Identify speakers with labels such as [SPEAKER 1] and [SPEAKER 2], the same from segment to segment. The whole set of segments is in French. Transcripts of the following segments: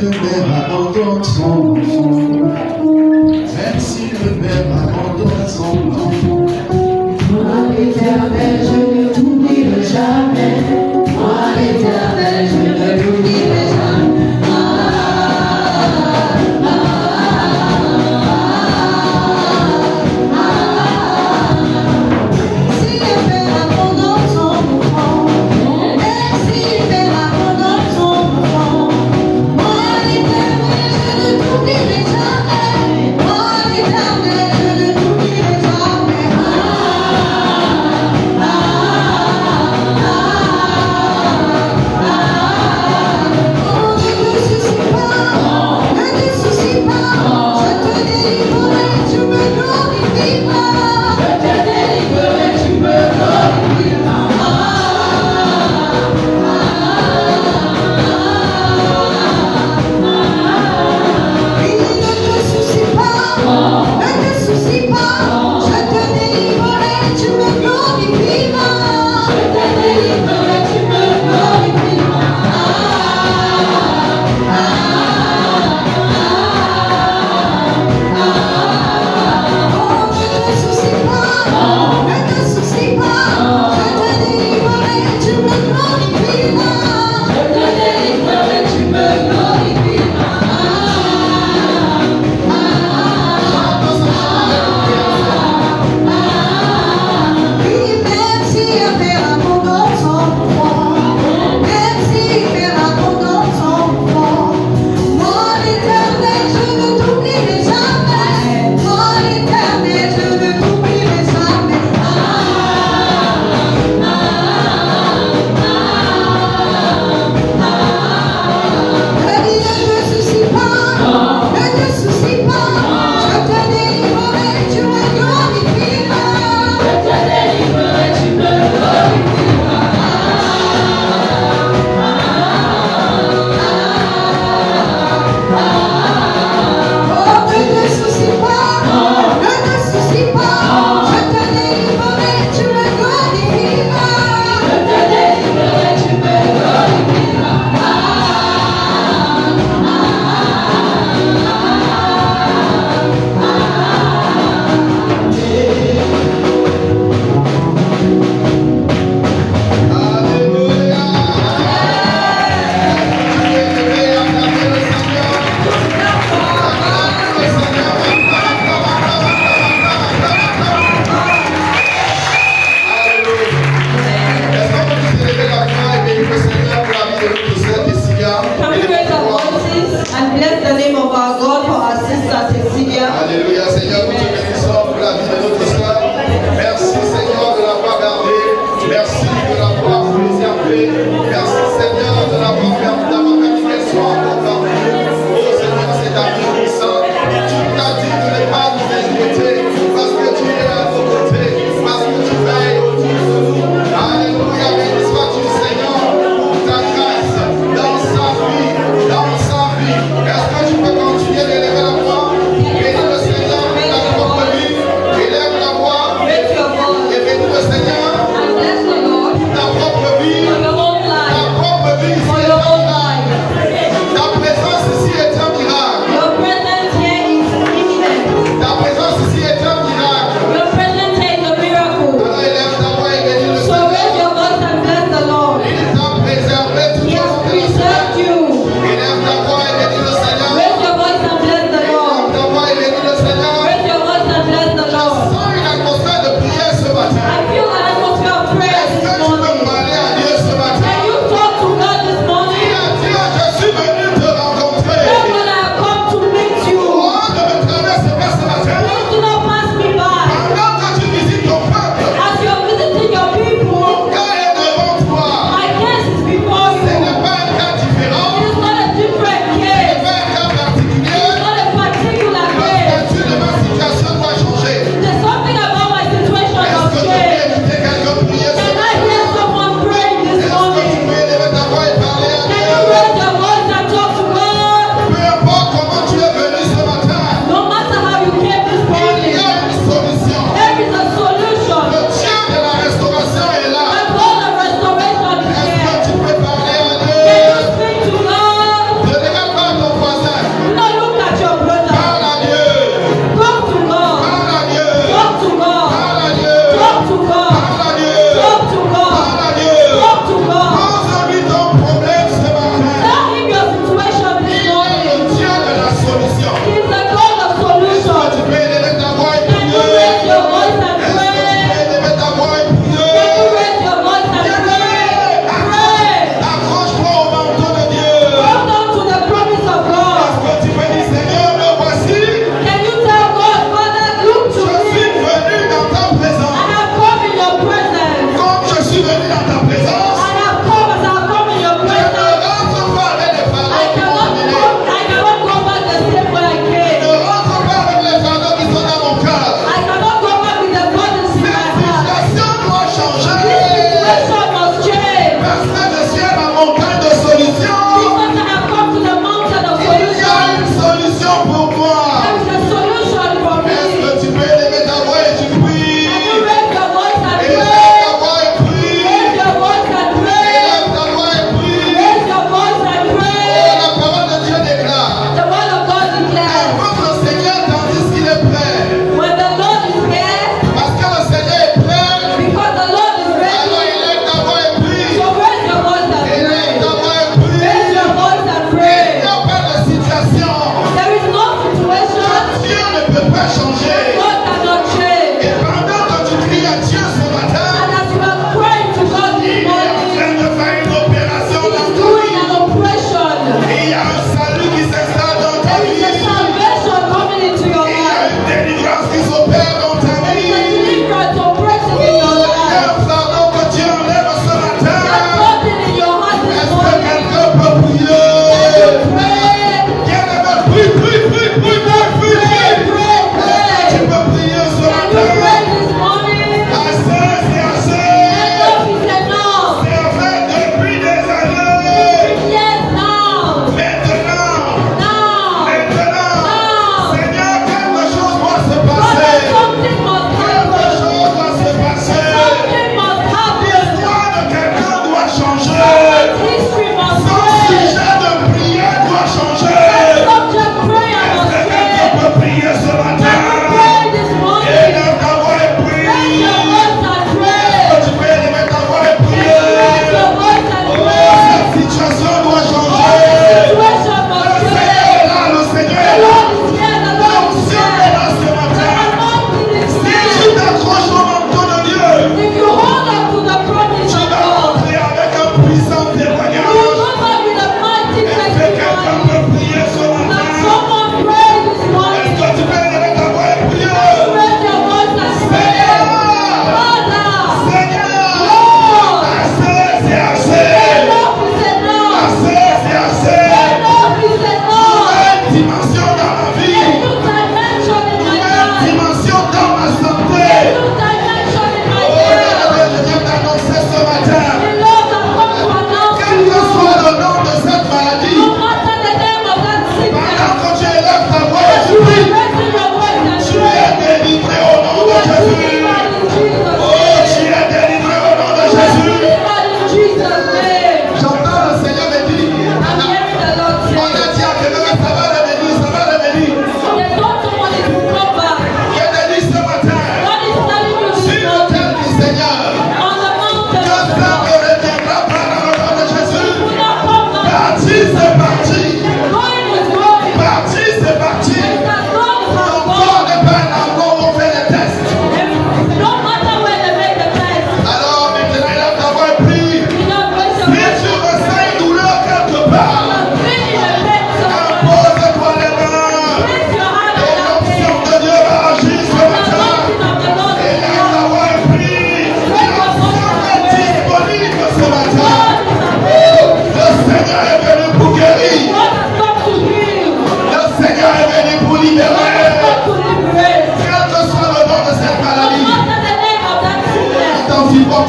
[SPEAKER 1] le Père abandonne son enfant, même si le Père abandonne son enfant.
[SPEAKER 2] Moi l'Éternel, je ne t'oublierai jamais. Moi l'Éternel, je ne t'oublierai jamais. Si le Père abandonne son enfant, même si le Père abandonne son enfant, moi l'Éternel, je ne t'oublierai jamais. Moi l'Éternel, je ne t'oublierai jamais. Oh, ne te soucie pas, ne te soucie pas, je te délivrerai, tu me glorifieras. Je te délivrerai, tu me glorifieras. Oui, ne te soucie pas, ne te soucie pas, je te délivrerai, tu me glorifieras. Je te délivrerai, tu me glorifieras. Oh, ne te soucie pas, ne te soucie pas, je te délivrerai, tu me glorifieras. Je te délivrerai, tu me glorifieras. Oui, même si un père abandonne son enfant, même si un père abandonne son enfant, moi l'Éternel, je ne t'oublierai jamais. Moi l'Éternel, je ne t'oublierai jamais. Je dis, ne te soucie pas, ne te soucie pas, je te délivrerai, tu me glorifieras. Je te délivrerai, tu me glorifieras. Oh, ne te soucie pas, ne te soucie pas, je te délivrerai, tu me glorifieras. Je te délivrerai, tu me glorifieras.
[SPEAKER 1] Alléluia. Acclamez le Seigneur. Acclamez le Seigneur. Alléluia. Est-ce qu'on peut tous élever la voix et bénir le Seigneur pour la vie de notre sœur Cécilia?
[SPEAKER 2] Can we raise our voices and bless the name of our God for our sister Cecilia?
[SPEAKER 1] Alléluia, Seigneur, nous te bénissons pour la vie de notre sœur. Merci, Seigneur, de l'avoir gardée. Merci de l'avoir préservée. Merci, Seigneur, de l'avoir permis qu'elle soit encore parmi nous. Oh, Seigneur, c'est ta puissance. Tu t'as dit de ne pas nous inquiéter parce que tu es à nos côtés, parce que tu veilles autour de nous. Alléluia, béni sois-tu, Seigneur, pour ta grâce dans sa vie, dans sa vie. Est-ce que tu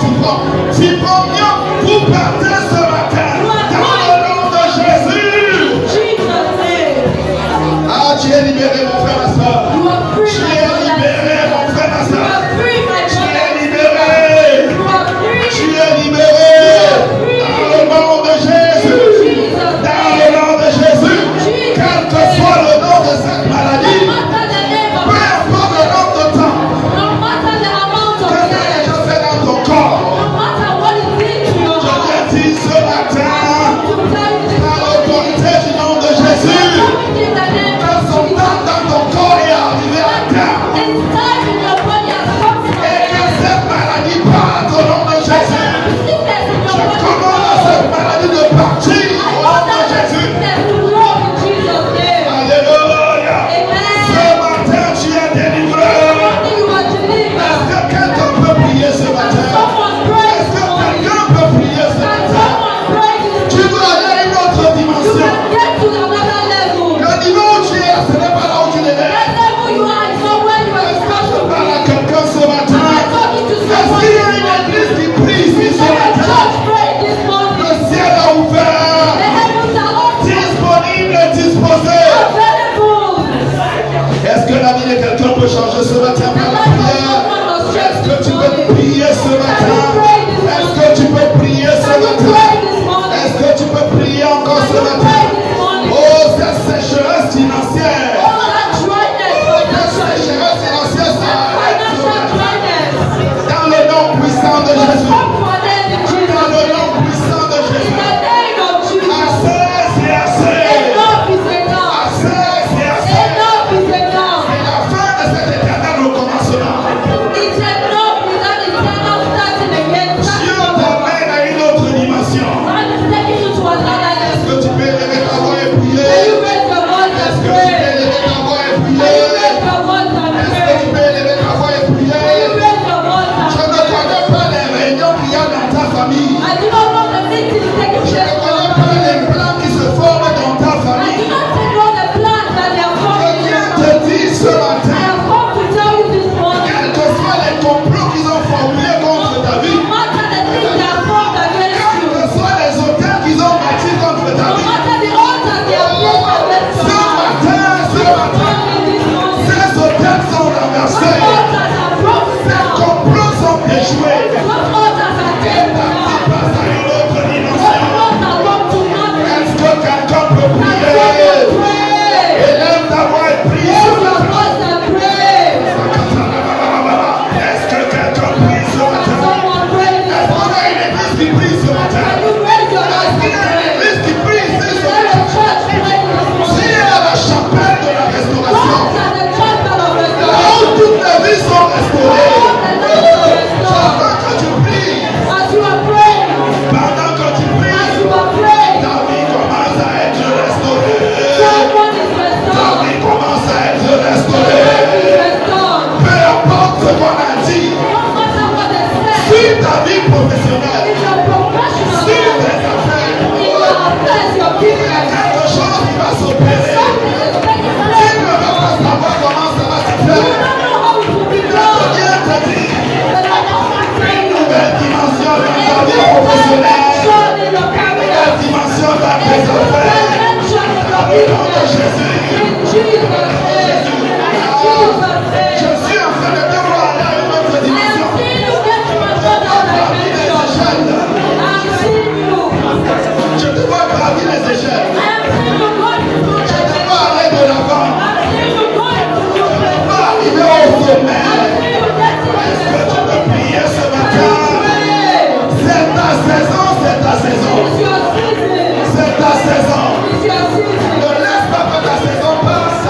[SPEAKER 1] souffrant. Tu prends bien, vous partez ce matin. Dans le nom de Jésus. Ah, tu es libéré, mon frère, ma soeur. Tu es libéré, mon frère, ma soeur. Tu es libéré. Tu es libéré. Dans le nom de Jésus. Dans le nom de Jésus. Quel que soit le nom de cette maladie, peu importe le nombre de temps que ça a déjà fait dans ton corps, je te dis ce matin, par l'autorité du nom de Jésus, que son temps dans ton corps est arrivé à terme. Et que cette maladie parte au nom de Jésus. Je commande à cette maladie de partir au nom de Jésus. Alléluia. Ce matin, tu es délivré. Est-ce que quelqu'un peut prier ce matin? Est-ce que quelqu'un peut prier ce matin? Tu dois aller à une autre dimension. Le niveau où tu es, ce n'est pas là où tu devais être. Est-ce que je parle à quelqu'un ce matin? Est-ce qu'il y a une église qui prie ici ce matin? Le ciel a ouvert. Disponible et disposé. Est-ce que la vie de quelqu'un peut changer ce matin par la prière? Est-ce que tu peux prier ce matin? Est-ce que tu peux prier ce matin? Est-ce que tu peux prier encore ce matin? Oh, cette sécheresse financière. Cette sécheresse financière s'arrête ce matin. Dans le nom puissant de Jésus. Dans le nom puissant de Jésus. Assez, c'est assez. Assez, c'est assez. C'est la fin de cet éternel recommencement. Dieu t'amène à une autre dimension. Est-ce que tu peux élever ta voix et prier? Est-ce que tu peux élever ta voix et prier? Est-ce que tu peux élever ta voix et prier? Je ne connais pas les réunions qu'il y a dans ta famille. Je ne connais pas les plans qui se forment dans ta famille. Je viens te dire ce matin, quels que soient les complots qu'ils ont formulés contre ta vie, quels que soient les hôtels qu'ils ont bâtis contre ta vie, ce matin, ces hôtels sont renversés, ces complots sont échoués. Et ta vie passe à une autre dimension. Est-ce que quelqu'un peut prier? Élève ta voix et prie ce matin. Est-ce que quelqu'un prie ce matin? Est-ce qu'on a une église qui prie ce matin? Est-ce qu'il y a une église qui prie ici ce matin? Si il y a la chapelle de la restauration, là où toutes les vies sont restaurées, pendant que tu pries, pendant que tu pries, ta vie commence à être restaurée. Ta vie commence à être restaurée. Peu importe ce qu'on a dit, sur ta vie professionnelle, sur tes affaires, il y a quelque chose qui va s'opérer. Tu ne vas pas savoir comment ça va se faire. Je viens te dire, une nouvelle dimension dans ta vie professionnelle, une nouvelle dimension dans tes affaires. Dans le nom de Jésus. Je suis en train de te voir aller à une autre dimension. Gravir les échelles. Je te vois gravir les échelles. Je te vois aller de l'avant. Je te vois arriver au sommet. Est-ce que tu peux prier ce matin? C'est ta saison, c'est ta saison. C'est ta saison. Ne laisse pas que ta saison passe.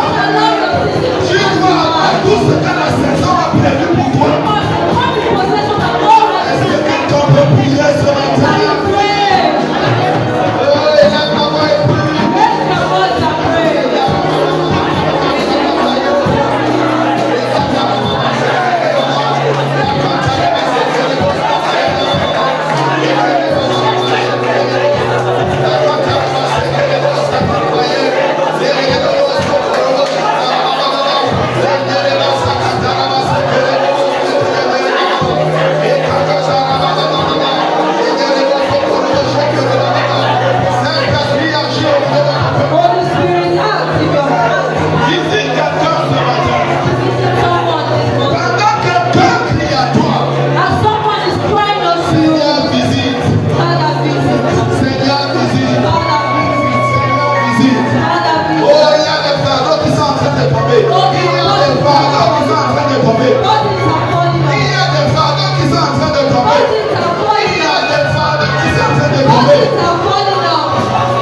[SPEAKER 1] tomber.
[SPEAKER 2] Bodies are falling
[SPEAKER 1] Il y
[SPEAKER 2] off.
[SPEAKER 1] a des fardeaux qui sont en train de tomber.
[SPEAKER 2] Bodies are
[SPEAKER 1] Il
[SPEAKER 2] falling
[SPEAKER 1] y a
[SPEAKER 2] off.
[SPEAKER 1] des fardeaux qui sont en train de tomber.
[SPEAKER 2] Bodies are falling off.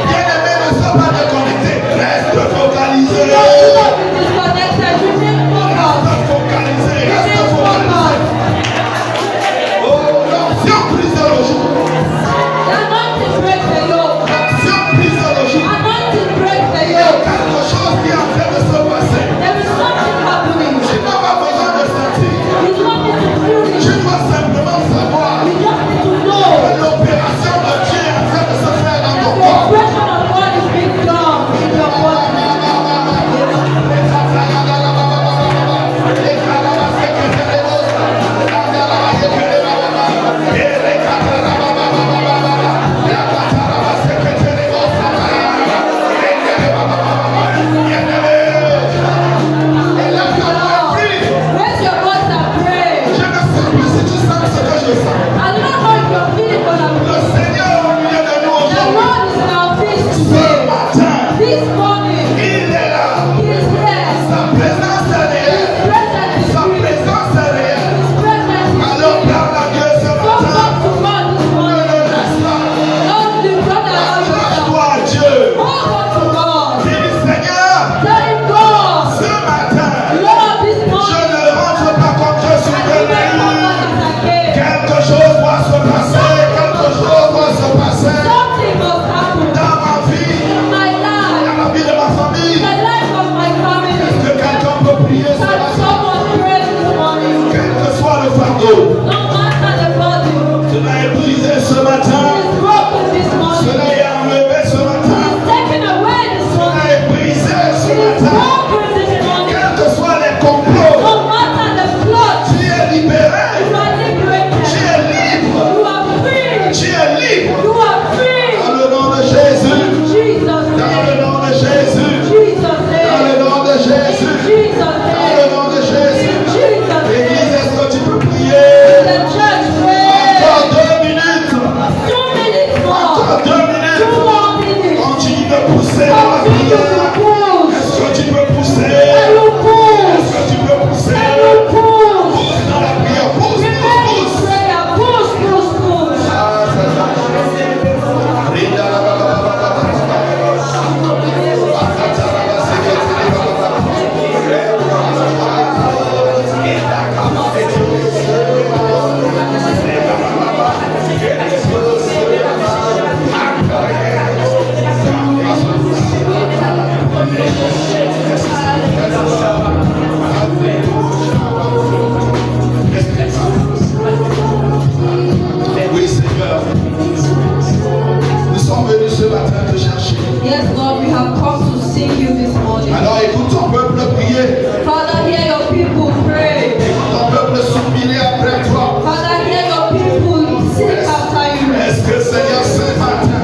[SPEAKER 1] Bien-aimés, ne sois pas déconnectés. Reste focalisé.
[SPEAKER 2] Do not be disconnected. Remain focused.
[SPEAKER 1] Reste focalisé. Reste
[SPEAKER 2] Remain
[SPEAKER 1] focalisé.
[SPEAKER 2] focused.
[SPEAKER 1] Oh, l'onction brise le jour.
[SPEAKER 2] The anointing breaks the yoke.
[SPEAKER 1] L'onction brise le jour.
[SPEAKER 2] Anointing breaks the
[SPEAKER 1] Il y a
[SPEAKER 2] yoke.
[SPEAKER 1] quelque chose qui est en train de se passer.
[SPEAKER 2] There is something happening.
[SPEAKER 1] Tu n'as pas besoin de sentir.
[SPEAKER 2] You don't need to feel
[SPEAKER 1] Tu
[SPEAKER 2] it.
[SPEAKER 1] dois simplement savoir
[SPEAKER 2] You just need to
[SPEAKER 1] que
[SPEAKER 2] know
[SPEAKER 1] l'opération de Dieu est en train de se faire dans
[SPEAKER 2] that
[SPEAKER 1] ton
[SPEAKER 2] the
[SPEAKER 1] corps.
[SPEAKER 2] oppression of God is being done in your body. Raise your voice and pray.
[SPEAKER 1] Je ne sais plus si tu sens ce que je sens.
[SPEAKER 2] I don't know if you're feeling what I'm
[SPEAKER 1] Le
[SPEAKER 2] feeling.
[SPEAKER 1] Seigneur au milieu de nous
[SPEAKER 2] The
[SPEAKER 1] aujourd'hui.
[SPEAKER 2] Lord is in our midst
[SPEAKER 1] Ce
[SPEAKER 2] today.
[SPEAKER 1] matin,
[SPEAKER 2] This morning,
[SPEAKER 1] il est là.
[SPEAKER 2] He is here.
[SPEAKER 1] Sa présence est
[SPEAKER 2] His
[SPEAKER 1] réelle.
[SPEAKER 2] presence is
[SPEAKER 1] Sa
[SPEAKER 2] real.
[SPEAKER 1] présence est réelle.
[SPEAKER 2] His presence is
[SPEAKER 1] Alors
[SPEAKER 2] real.
[SPEAKER 1] parle à Dieu ce
[SPEAKER 2] Come
[SPEAKER 1] matin.
[SPEAKER 2] back to God this
[SPEAKER 1] Ne
[SPEAKER 2] morning.
[SPEAKER 1] le laisse pas.
[SPEAKER 2] Don't do not allow yourself.
[SPEAKER 1] Accroche-toi à Dieu.
[SPEAKER 2] Hold on to God.
[SPEAKER 1] Dis Seigneur,
[SPEAKER 2] Tell him, God,
[SPEAKER 1] ce matin,
[SPEAKER 2] Lord, this
[SPEAKER 1] je
[SPEAKER 2] morning,
[SPEAKER 1] ne rentre pas comme je suis
[SPEAKER 2] I will
[SPEAKER 1] venu.
[SPEAKER 2] come back as I came.
[SPEAKER 1] Quelque chose doit se passer. Quelque chose doit se passer
[SPEAKER 2] Something must happen
[SPEAKER 1] dans ma vie,
[SPEAKER 2] in my life,
[SPEAKER 1] dans la vie de ma famille.
[SPEAKER 2] the life of my family.
[SPEAKER 1] Que quelqu'un peut prier ce
[SPEAKER 2] Can
[SPEAKER 1] matin.
[SPEAKER 2] someone pray this morning?
[SPEAKER 1] Quel que soit le fardeau,
[SPEAKER 2] No matter the body,
[SPEAKER 1] cela est brisé ce matin.
[SPEAKER 2] it is broken this morning.
[SPEAKER 1] Cela est enlevé ce matin.
[SPEAKER 2] It's taken away this
[SPEAKER 1] Cela
[SPEAKER 2] morning.
[SPEAKER 1] est brisé ce
[SPEAKER 2] It is
[SPEAKER 1] matin.
[SPEAKER 2] broken this morning.
[SPEAKER 1] Quels que soient les complots,
[SPEAKER 2] No matter the plot,
[SPEAKER 1] tu es libéré.
[SPEAKER 2] you are
[SPEAKER 1] Tu
[SPEAKER 2] liberated.
[SPEAKER 1] es libre.
[SPEAKER 2] You are free.
[SPEAKER 1] Tu es libre.
[SPEAKER 2] You are free.
[SPEAKER 1] Dans le nom de Jésus.
[SPEAKER 2] Jesus'
[SPEAKER 1] Dans le
[SPEAKER 2] name.
[SPEAKER 1] nom de Jésus.
[SPEAKER 2] Jesus'
[SPEAKER 1] Dans
[SPEAKER 2] name.
[SPEAKER 1] le nom de Jésus.
[SPEAKER 2] Jesus'
[SPEAKER 1] Dans le
[SPEAKER 2] name.
[SPEAKER 1] nom de Jésus.
[SPEAKER 2] In Jesus'
[SPEAKER 1] Église,
[SPEAKER 2] name.
[SPEAKER 1] est-ce que tu peux prier?
[SPEAKER 2] The church pray.
[SPEAKER 1] Encore 2 minutes.
[SPEAKER 2] 2 minutes more.
[SPEAKER 1] Encore 2
[SPEAKER 2] 2
[SPEAKER 1] minutes.
[SPEAKER 2] more minutes.
[SPEAKER 1] Continue de pousser dans la
[SPEAKER 2] Continue to
[SPEAKER 1] prière.
[SPEAKER 2] push.
[SPEAKER 1] Est-ce que tu peux pousser?
[SPEAKER 2] And you push.
[SPEAKER 1] Est-ce que tu peux pousser?
[SPEAKER 2] And you push.
[SPEAKER 1] Pousse dans la prière. Pousse,
[SPEAKER 2] Remain
[SPEAKER 1] pousse,
[SPEAKER 2] in
[SPEAKER 1] pousse.
[SPEAKER 2] prayer. Push, push, push.
[SPEAKER 1] Ah, c'est ça. Rinda la ba ba ba ba ba ba. Akata la ba se ke te le ba ba ba. Oui, Seigneur. Nous sommes venus ce matin te chercher.
[SPEAKER 2] Yes, Lord, we have come to seek you this morning.
[SPEAKER 1] Alors écoute ton peuple prier.
[SPEAKER 2] Father, hear your people pray.
[SPEAKER 1] Ton peuple soupirer après toi.
[SPEAKER 2] Father, hear your people seek after you.
[SPEAKER 1] Est-ce que Seigneur ce matin,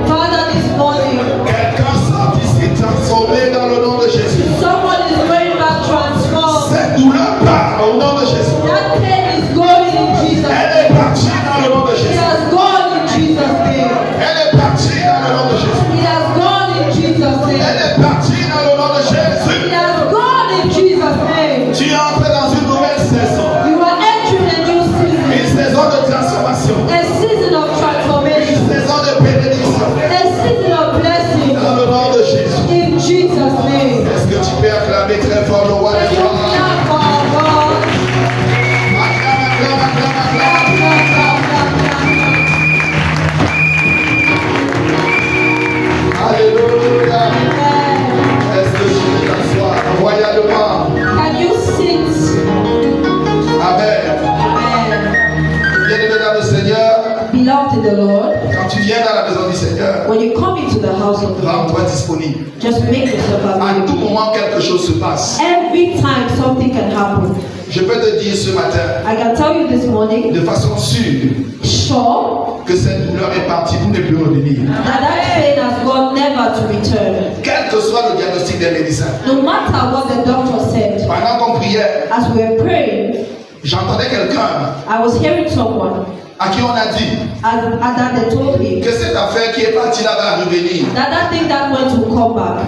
[SPEAKER 2] Father, this morning,
[SPEAKER 1] quelqu'un sort ici transformé dans le nom de Jésus?
[SPEAKER 2] someone is going back transformed.
[SPEAKER 1] Cette douleur part au nom de Jésus.
[SPEAKER 2] That pain is going in Jesus' name.
[SPEAKER 1] Elle est partie dans le nom de
[SPEAKER 2] It
[SPEAKER 1] Jésus.
[SPEAKER 2] has gone in Jesus' name.
[SPEAKER 1] Elle est partie dans le nom de Jésus.
[SPEAKER 2] It has gone in Jesus'
[SPEAKER 1] Elle
[SPEAKER 2] name.
[SPEAKER 1] est partie dans le nom de
[SPEAKER 2] It
[SPEAKER 1] Jésus.
[SPEAKER 2] has gone in Jesus' name.
[SPEAKER 1] Tu entres dans une nouvelle saison.
[SPEAKER 2] You are entering a new season.
[SPEAKER 1] Une saison de transformation.
[SPEAKER 2] A season of
[SPEAKER 1] Une
[SPEAKER 2] transformation.
[SPEAKER 1] saison de bénédiction.
[SPEAKER 2] A season of blessing.
[SPEAKER 1] Dans le nom de Jésus.
[SPEAKER 2] In Jesus' name.
[SPEAKER 1] Est-ce que tu peux acclamer très fort le roi
[SPEAKER 2] Can
[SPEAKER 1] des
[SPEAKER 2] you
[SPEAKER 1] rois?
[SPEAKER 2] clap for our God?
[SPEAKER 1] Acclame, acclame, acclame, acclame.
[SPEAKER 2] Clap, clap, clap, clap, clap.
[SPEAKER 1] Alléluia.
[SPEAKER 2] Amen.
[SPEAKER 1] Est-ce que tu peux t'asseoir royalement?
[SPEAKER 2] Can you sit?
[SPEAKER 1] Amen.
[SPEAKER 2] Amen.
[SPEAKER 1] Bien-aimés dans le Seigneur,
[SPEAKER 2] Beloved in the Lord,
[SPEAKER 1] quand tu viens dans la maison du Seigneur,
[SPEAKER 2] when you come into the house of the Lord,
[SPEAKER 1] rends-toi disponible.
[SPEAKER 2] just make yourself
[SPEAKER 1] À tout
[SPEAKER 2] available.
[SPEAKER 1] moment, quelque chose se passe.
[SPEAKER 2] Every time something can happen.
[SPEAKER 1] Je peux te dire ce matin,
[SPEAKER 2] I can tell you this morning,
[SPEAKER 1] de façon sûre,
[SPEAKER 2] sure,
[SPEAKER 1] que cette douleur est partie pour ne plus revenir.
[SPEAKER 2] that pain has gone never to return.
[SPEAKER 1] Quel que soit le diagnostic des médecins.
[SPEAKER 2] No matter what the doctor said,
[SPEAKER 1] Pendant qu'on priait,
[SPEAKER 2] as we were praying,
[SPEAKER 1] j'entendais quelqu'un
[SPEAKER 2] I was hearing someone,
[SPEAKER 1] à qui on a dit
[SPEAKER 2] and that they told him
[SPEAKER 1] que cette affaire qui est partie là va revenir.
[SPEAKER 2] that thing that went to come back.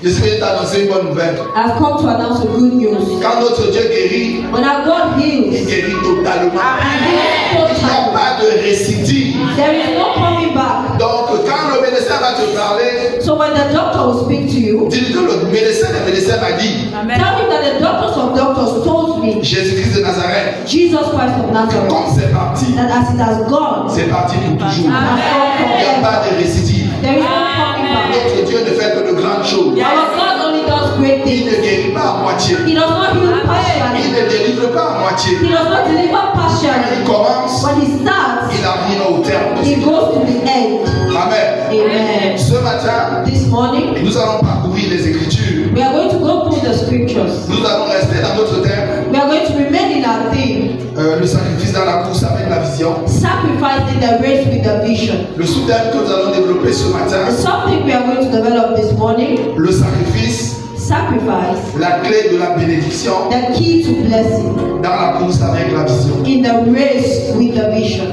[SPEAKER 1] Je suis venu t'annoncer une bonne nouvelle.
[SPEAKER 2] I've come to announce a good news.
[SPEAKER 1] Quand notre Dieu guérit,
[SPEAKER 2] When our God
[SPEAKER 1] il
[SPEAKER 2] heals,
[SPEAKER 1] guérit totalement.
[SPEAKER 2] He
[SPEAKER 1] Il
[SPEAKER 2] heals
[SPEAKER 1] n'y a
[SPEAKER 2] totally.
[SPEAKER 1] pas de récidive.
[SPEAKER 2] There is no coming back.
[SPEAKER 1] Donc, quand le médecin va te parler,
[SPEAKER 2] So when the doctor will speak to you,
[SPEAKER 1] dis que le médecin m'a dit,
[SPEAKER 2] tell him that the doctors of doctors told me,
[SPEAKER 1] Jésus-Christ de Nazareth,
[SPEAKER 2] Jesus Christ of Nazareth,
[SPEAKER 1] comme c'est parti,
[SPEAKER 2] that as it has gone,
[SPEAKER 1] c'est parti pour toujours.
[SPEAKER 2] has gone
[SPEAKER 1] Il n'y a
[SPEAKER 2] forever.
[SPEAKER 1] pas de récidive.
[SPEAKER 2] There is no coming back.
[SPEAKER 1] Notre Dieu ne fait que de grandes choses.
[SPEAKER 2] Our God only does great
[SPEAKER 1] Il
[SPEAKER 2] things.
[SPEAKER 1] ne guérit pas à moitié.
[SPEAKER 2] He does not heal
[SPEAKER 1] Il
[SPEAKER 2] partially.
[SPEAKER 1] ne délivre pas à moitié.
[SPEAKER 2] He does not deliver
[SPEAKER 1] Quand
[SPEAKER 2] partially.
[SPEAKER 1] il commence,
[SPEAKER 2] When he starts,
[SPEAKER 1] il arrive au terme.
[SPEAKER 2] he goes to the end.
[SPEAKER 1] Amen.
[SPEAKER 2] Amen.
[SPEAKER 1] Ce matin,
[SPEAKER 2] This morning,
[SPEAKER 1] nous allons parcourir les Écritures.
[SPEAKER 2] we are going to go through the scriptures.
[SPEAKER 1] Nous allons rester dans notre thème,
[SPEAKER 2] We are going to remain in our theme,
[SPEAKER 1] le sacrifice dans la course avec la vision.
[SPEAKER 2] sacrifice in the race with the vision.
[SPEAKER 1] Le sous-thème que nous allons développer ce matin,
[SPEAKER 2] Something we are going to develop this morning,
[SPEAKER 1] le sacrifice,
[SPEAKER 2] sacrifice,
[SPEAKER 1] la clé de la bénédiction
[SPEAKER 2] the key to blessing
[SPEAKER 1] dans la course avec la vision.
[SPEAKER 2] in the race with the vision.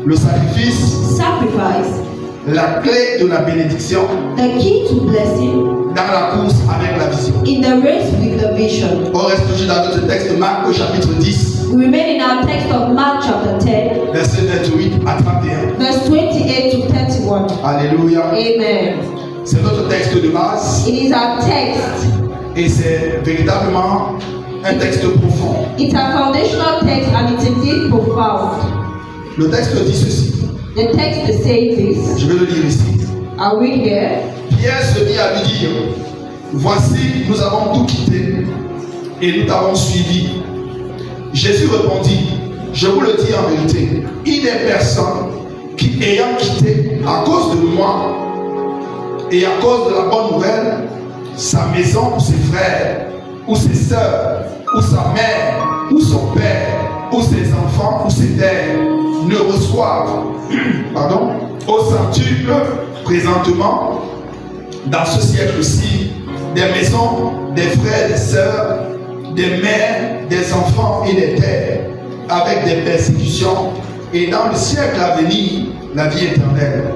[SPEAKER 1] Le sacrifice,
[SPEAKER 2] Sacrifice,
[SPEAKER 1] la clé de la bénédiction
[SPEAKER 2] the key to blessing
[SPEAKER 1] dans la course avec la vision.
[SPEAKER 2] in the race with the vision.
[SPEAKER 1] On reste toujours dans notre texte Marc au chapitre 10,
[SPEAKER 2] We remain in our text of Mark chapter 10,
[SPEAKER 1] versets 28 à 31.
[SPEAKER 2] verse 28 to 31.
[SPEAKER 1] Alléluia.
[SPEAKER 2] Amen.
[SPEAKER 1] C'est notre texte de base
[SPEAKER 2] It is our text.
[SPEAKER 1] et c'est véritablement un texte profond.
[SPEAKER 2] It's a foundational text and it's indeed profound.
[SPEAKER 1] Le texte dit ceci.
[SPEAKER 2] The text says this.
[SPEAKER 1] Je vais le lire ici.
[SPEAKER 2] I'll read here.
[SPEAKER 1] Pierre se mit à lui dire, voici, nous avons tout quitté et nous t'avons suivi. Jésus répondit, je vous le dis en vérité, il n'est personne qui, ayant quitté à cause de moi et à cause de la bonne nouvelle, sa maison ou ses frères, ou ses sœurs, ou sa mère, ou son père, ou ses enfants, ou ses terres, ne reçoivent au centuple présentement, dans ce siècle-ci, des maisons, des frères, des sœurs, des mères, des enfants et des terres, avec des persécutions, et dans le siècle à venir, la vie éternelle.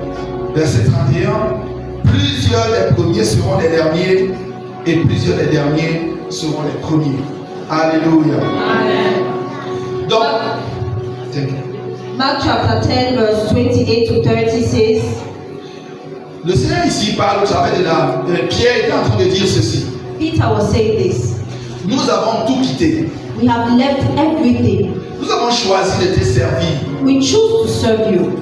[SPEAKER 1] Verset 31, plusieurs des premiers seront les derniers, et plusieurs des derniers seront les premiers. Alléluia.
[SPEAKER 2] Amen.
[SPEAKER 1] Donc,
[SPEAKER 2] Mark chapter 10, verse 28 to 30 says,
[SPEAKER 1] le Seigneur ici parle au travers de la... Pierre était en train de dire ceci.
[SPEAKER 2] Peter was saying this.
[SPEAKER 1] Nous avons tout quitté.
[SPEAKER 2] We have left everything.
[SPEAKER 1] Nous avons choisi de te servir.
[SPEAKER 2] We choose to serve you.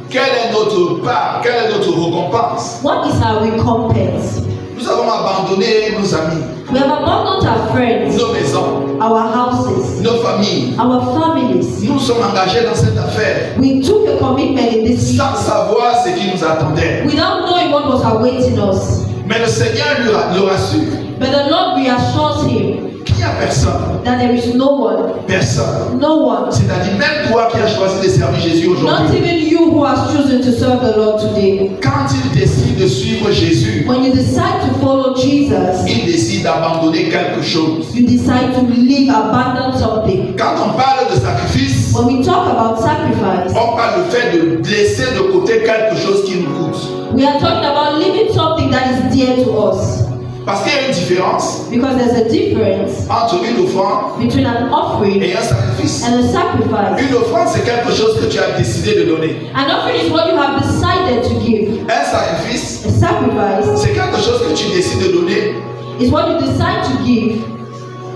[SPEAKER 1] Quelle est notre part? Quelle est notre récompense?
[SPEAKER 2] What is our recompense?
[SPEAKER 1] Nous avons abandonné nos amis,
[SPEAKER 2] We have abandoned our friends,
[SPEAKER 1] nos maisons,
[SPEAKER 2] our houses,
[SPEAKER 1] nos familles.
[SPEAKER 2] our families.
[SPEAKER 1] Nous sommes engagés dans cette affaire
[SPEAKER 2] We took a commitment in this
[SPEAKER 1] sans savoir ce qui nous attendait.
[SPEAKER 2] without knowing what was awaiting us.
[SPEAKER 1] Mais le Seigneur le rassure
[SPEAKER 2] But the Lord reassures him
[SPEAKER 1] qu'il n'y a personne.
[SPEAKER 2] that there is no one,
[SPEAKER 1] Personne.
[SPEAKER 2] no one,
[SPEAKER 1] C'est-à-dire même toi qui as choisi de servir Jésus
[SPEAKER 2] not
[SPEAKER 1] aujourd'hui.
[SPEAKER 2] even you who has chosen to serve the Lord today.
[SPEAKER 1] Quand il décide de suivre Jésus,
[SPEAKER 2] When you decide to follow Jesus,
[SPEAKER 1] il décide d'abandonner quelque chose.
[SPEAKER 2] you decide to leave, abandon something.
[SPEAKER 1] Quand on parle de sacrifice,
[SPEAKER 2] When we talk about sacrifice,
[SPEAKER 1] on parle du fait de laisser de côté quelque chose qui nous coûte.
[SPEAKER 2] we are talking about leaving something that is dear to us.
[SPEAKER 1] Parce qu'il y a une différence
[SPEAKER 2] Because there's a difference
[SPEAKER 1] entre une offrande
[SPEAKER 2] between an offering
[SPEAKER 1] et un sacrifice.
[SPEAKER 2] and a sacrifice.
[SPEAKER 1] Une offrande, c'est quelque chose que tu as décidé de donner.
[SPEAKER 2] An offering is what you have decided to give.
[SPEAKER 1] Un sacrifice,
[SPEAKER 2] A sacrifice
[SPEAKER 1] c'est quelque chose que tu décides de donner,
[SPEAKER 2] is what you decide to give,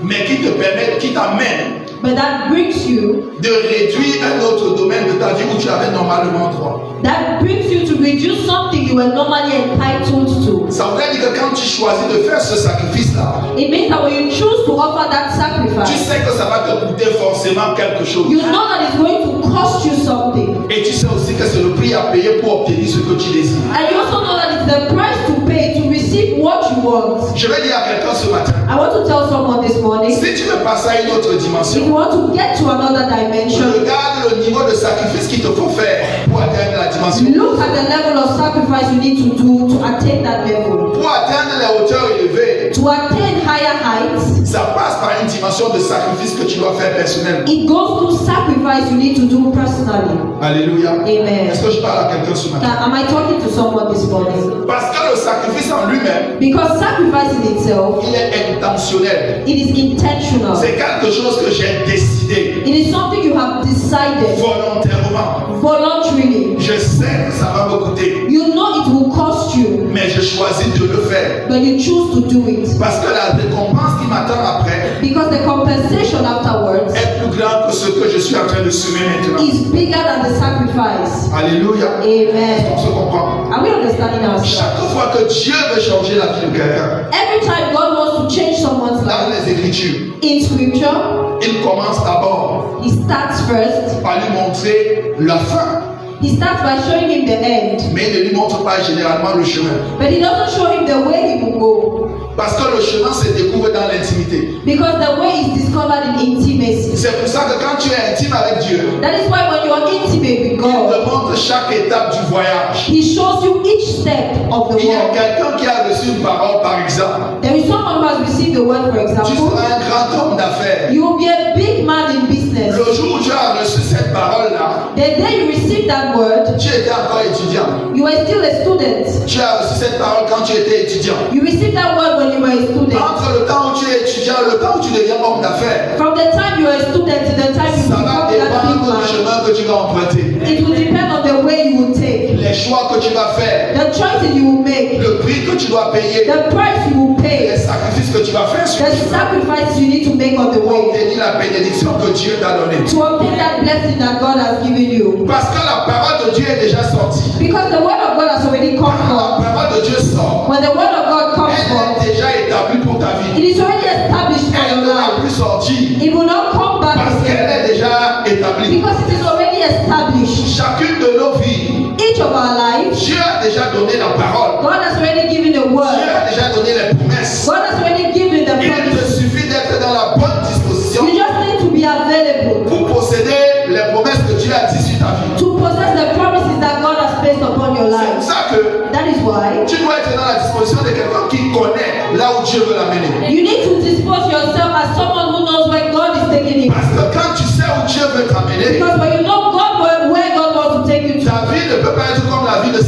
[SPEAKER 1] mais qui te permet, qui t'amène
[SPEAKER 2] but that brings you,
[SPEAKER 1] de réduire un autre domaine de ta vie où tu avais normalement droit.
[SPEAKER 2] that brings you to reduce something you were normally entitled to.
[SPEAKER 1] Ça voudrait dire que quand tu choisis de faire ce sacrifice-là,
[SPEAKER 2] It means that when you choose to offer that
[SPEAKER 1] tu
[SPEAKER 2] sacrifice,
[SPEAKER 1] sais que ça va te coûter forcément quelque chose.
[SPEAKER 2] you know that it's going to cost you something.
[SPEAKER 1] Et tu sais aussi que c'est le prix à payer pour obtenir ce que tu désires.
[SPEAKER 2] And you also know that it's the price to pay to receive what you want.
[SPEAKER 1] Je vais dire à quelqu'un ce matin,
[SPEAKER 2] I want to tell someone this morning,
[SPEAKER 1] si tu veux passer à une autre
[SPEAKER 2] if
[SPEAKER 1] dimension,
[SPEAKER 2] you want to get to another dimension,
[SPEAKER 1] regarde le niveau de sacrifice qu'il te faut faire pour atteindre la dimension.
[SPEAKER 2] look at the level of sacrifice you need to do to attain that level.
[SPEAKER 1] Pour atteindre les hauteurs élevées,
[SPEAKER 2] To attain higher heights,
[SPEAKER 1] ça passe par une dimension dimension de sacrifice que tu dois faire personnellement.
[SPEAKER 2] It goes through sacrifice you need to do personally.
[SPEAKER 1] Alléluia.
[SPEAKER 2] Amen.
[SPEAKER 1] Est-ce que je parle à quelqu'un ce matin?
[SPEAKER 2] Now, am I talking to someone this morning?
[SPEAKER 1] Parce que le sacrifice en lui-même,
[SPEAKER 2] Because sacrifice in itself,
[SPEAKER 1] il est intentionnel.
[SPEAKER 2] it is intentional.
[SPEAKER 1] C'est quelque chose que j'ai décidé
[SPEAKER 2] It is something you have decided
[SPEAKER 1] volontairement.
[SPEAKER 2] voluntarily.
[SPEAKER 1] Je sais que ça va me coûter,
[SPEAKER 2] You know it will cost you,
[SPEAKER 1] mais je choisis de le faire.
[SPEAKER 2] but you choose to do it.
[SPEAKER 1] Parce que la récompense qui m'attend après
[SPEAKER 2] Because the compensation afterwards
[SPEAKER 1] est plus grande que ce que je suis en train de semer maintenant.
[SPEAKER 2] is bigger than the sacrifice.
[SPEAKER 1] Alléluia.
[SPEAKER 2] Amen.
[SPEAKER 1] On se comprend.
[SPEAKER 2] Are we understanding ourselves?
[SPEAKER 1] Chaque fois que Dieu veut changer la vie de quelqu'un,
[SPEAKER 2] Every time God wants to change someone's
[SPEAKER 1] dans
[SPEAKER 2] life,
[SPEAKER 1] les Écritures,
[SPEAKER 2] in scripture,
[SPEAKER 1] il commence d'abord
[SPEAKER 2] He starts first.
[SPEAKER 1] par lui montrer la fin,
[SPEAKER 2] He starts by showing him the end.
[SPEAKER 1] mais il ne lui montre pas généralement le chemin.
[SPEAKER 2] But He doesn't show him the way he will go.
[SPEAKER 1] Parce que le chemin se découvre dans l'intimité.
[SPEAKER 2] Because the way is discovered in intimacy.
[SPEAKER 1] C'est pour ça que quand tu es intime avec Dieu,
[SPEAKER 2] That is why when you are intimate with
[SPEAKER 1] il
[SPEAKER 2] God,
[SPEAKER 1] te montre chaque étape du voyage.
[SPEAKER 2] He shows you each step of the
[SPEAKER 1] Il y a
[SPEAKER 2] walk.
[SPEAKER 1] quelqu'un qui a reçu une parole, par exemple.
[SPEAKER 2] There is someone who has received the word, for
[SPEAKER 1] Tu
[SPEAKER 2] example.
[SPEAKER 1] seras un grand homme d'affaires.
[SPEAKER 2] You will be a big man in business.
[SPEAKER 1] Le jour où tu as reçu cette parole-là,
[SPEAKER 2] The day you receive that word,
[SPEAKER 1] tu étais encore étudiant.
[SPEAKER 2] you were still a student.
[SPEAKER 1] Tu as reçu cette parole quand tu étais étudiant.
[SPEAKER 2] You received that word when you were a student.
[SPEAKER 1] Entre le temps où tu es étudiant et le temps où tu deviens homme d'affaires,
[SPEAKER 2] From the time you are a student to the time you
[SPEAKER 1] ça va
[SPEAKER 2] become that big
[SPEAKER 1] dépendre du
[SPEAKER 2] man,
[SPEAKER 1] chemin que tu vas emprunter.
[SPEAKER 2] it will depend on the way you will take,
[SPEAKER 1] Les choix que tu vas faire,
[SPEAKER 2] the choices you will make,
[SPEAKER 1] le prix que tu dois payer,
[SPEAKER 2] the price you will
[SPEAKER 1] les
[SPEAKER 2] pay,
[SPEAKER 1] sacrifices que tu vas faire sur
[SPEAKER 2] the sacrifices you need to make on the
[SPEAKER 1] pour
[SPEAKER 2] way
[SPEAKER 1] obtenir la bénédiction que Dieu t'a donnée.
[SPEAKER 2] to obtain that blessing that God has given you.
[SPEAKER 1] Parce que la parole de Dieu est déjà sortie.
[SPEAKER 2] Because the word of God has already come
[SPEAKER 1] Quand
[SPEAKER 2] forth.
[SPEAKER 1] la parole de Dieu sort,
[SPEAKER 2] When the word of God comes
[SPEAKER 1] elle
[SPEAKER 2] forth,
[SPEAKER 1] est déjà établie pour ta vie.
[SPEAKER 2] it is already established for
[SPEAKER 1] Elle
[SPEAKER 2] your
[SPEAKER 1] ne va
[SPEAKER 2] life.
[SPEAKER 1] plus sortir
[SPEAKER 2] It will not come back
[SPEAKER 1] parce qu'elle
[SPEAKER 2] again.
[SPEAKER 1] est déjà établie.
[SPEAKER 2] Because it is already established.
[SPEAKER 1] Chacune de nos vies,
[SPEAKER 2] Each of our lives,
[SPEAKER 1] Dieu a déjà donné la parole.
[SPEAKER 2] God has already given the
[SPEAKER 1] Dieu
[SPEAKER 2] word.
[SPEAKER 1] a déjà donné les promesses.
[SPEAKER 2] God has already given the
[SPEAKER 1] Il te
[SPEAKER 2] promise.
[SPEAKER 1] suffit d'être dans la bonne disposition
[SPEAKER 2] You just need to be available
[SPEAKER 1] pour posséder les promesses que Dieu a dit sur ta vie.
[SPEAKER 2] to possess the promises that God has placed upon your
[SPEAKER 1] C'est pour
[SPEAKER 2] life.
[SPEAKER 1] ça que
[SPEAKER 2] That is why
[SPEAKER 1] tu dois être dans la disposition de quelqu'un qui connaît là où Dieu veut l'amener.
[SPEAKER 2] you need to dispose yourself as someone who knows where God is taking you.
[SPEAKER 1] Parce que quand tu sais où Dieu veut t'amener,
[SPEAKER 2] Because when you know God where God wants to take you to,
[SPEAKER 1] ta vie ne peut pas être comme la vie de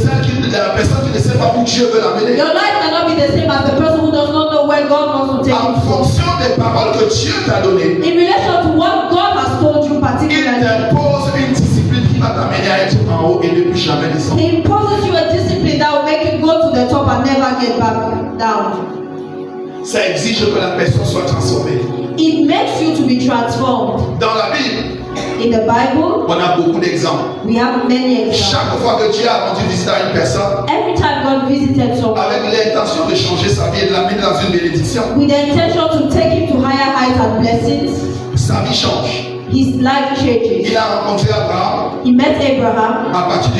[SPEAKER 1] la personne qui ne sait pas où Dieu veut l'amener.
[SPEAKER 2] your life cannot be the same as the person who does not know where God wants to take
[SPEAKER 1] En
[SPEAKER 2] you to.
[SPEAKER 1] fonction des paroles que Dieu t'a données,
[SPEAKER 2] In relation to what God has told you
[SPEAKER 1] il
[SPEAKER 2] particularly,
[SPEAKER 1] t'impose une discipline qui va t'amener à être en haut et ne plus jamais descendre.
[SPEAKER 2] He imposes you a discipline that will make you go to the top and never get back down.
[SPEAKER 1] Ça exige que la personne soit transformée.
[SPEAKER 2] It makes you to be transformed.
[SPEAKER 1] Dans la Bible,
[SPEAKER 2] In the Bible,
[SPEAKER 1] on a beaucoup d'exemples.
[SPEAKER 2] we have many examples.
[SPEAKER 1] Chaque fois que Dieu a rendu visite à une personne
[SPEAKER 2] Every time God visited someone
[SPEAKER 1] avec l'intention de changer sa vie et de l'amener dans une bénédiction,
[SPEAKER 2] with the intention to take him to higher heights and blessings,
[SPEAKER 1] sa vie change.
[SPEAKER 2] his life changes.
[SPEAKER 1] Il a rencontré Abraham
[SPEAKER 2] He met Abraham
[SPEAKER 1] à partir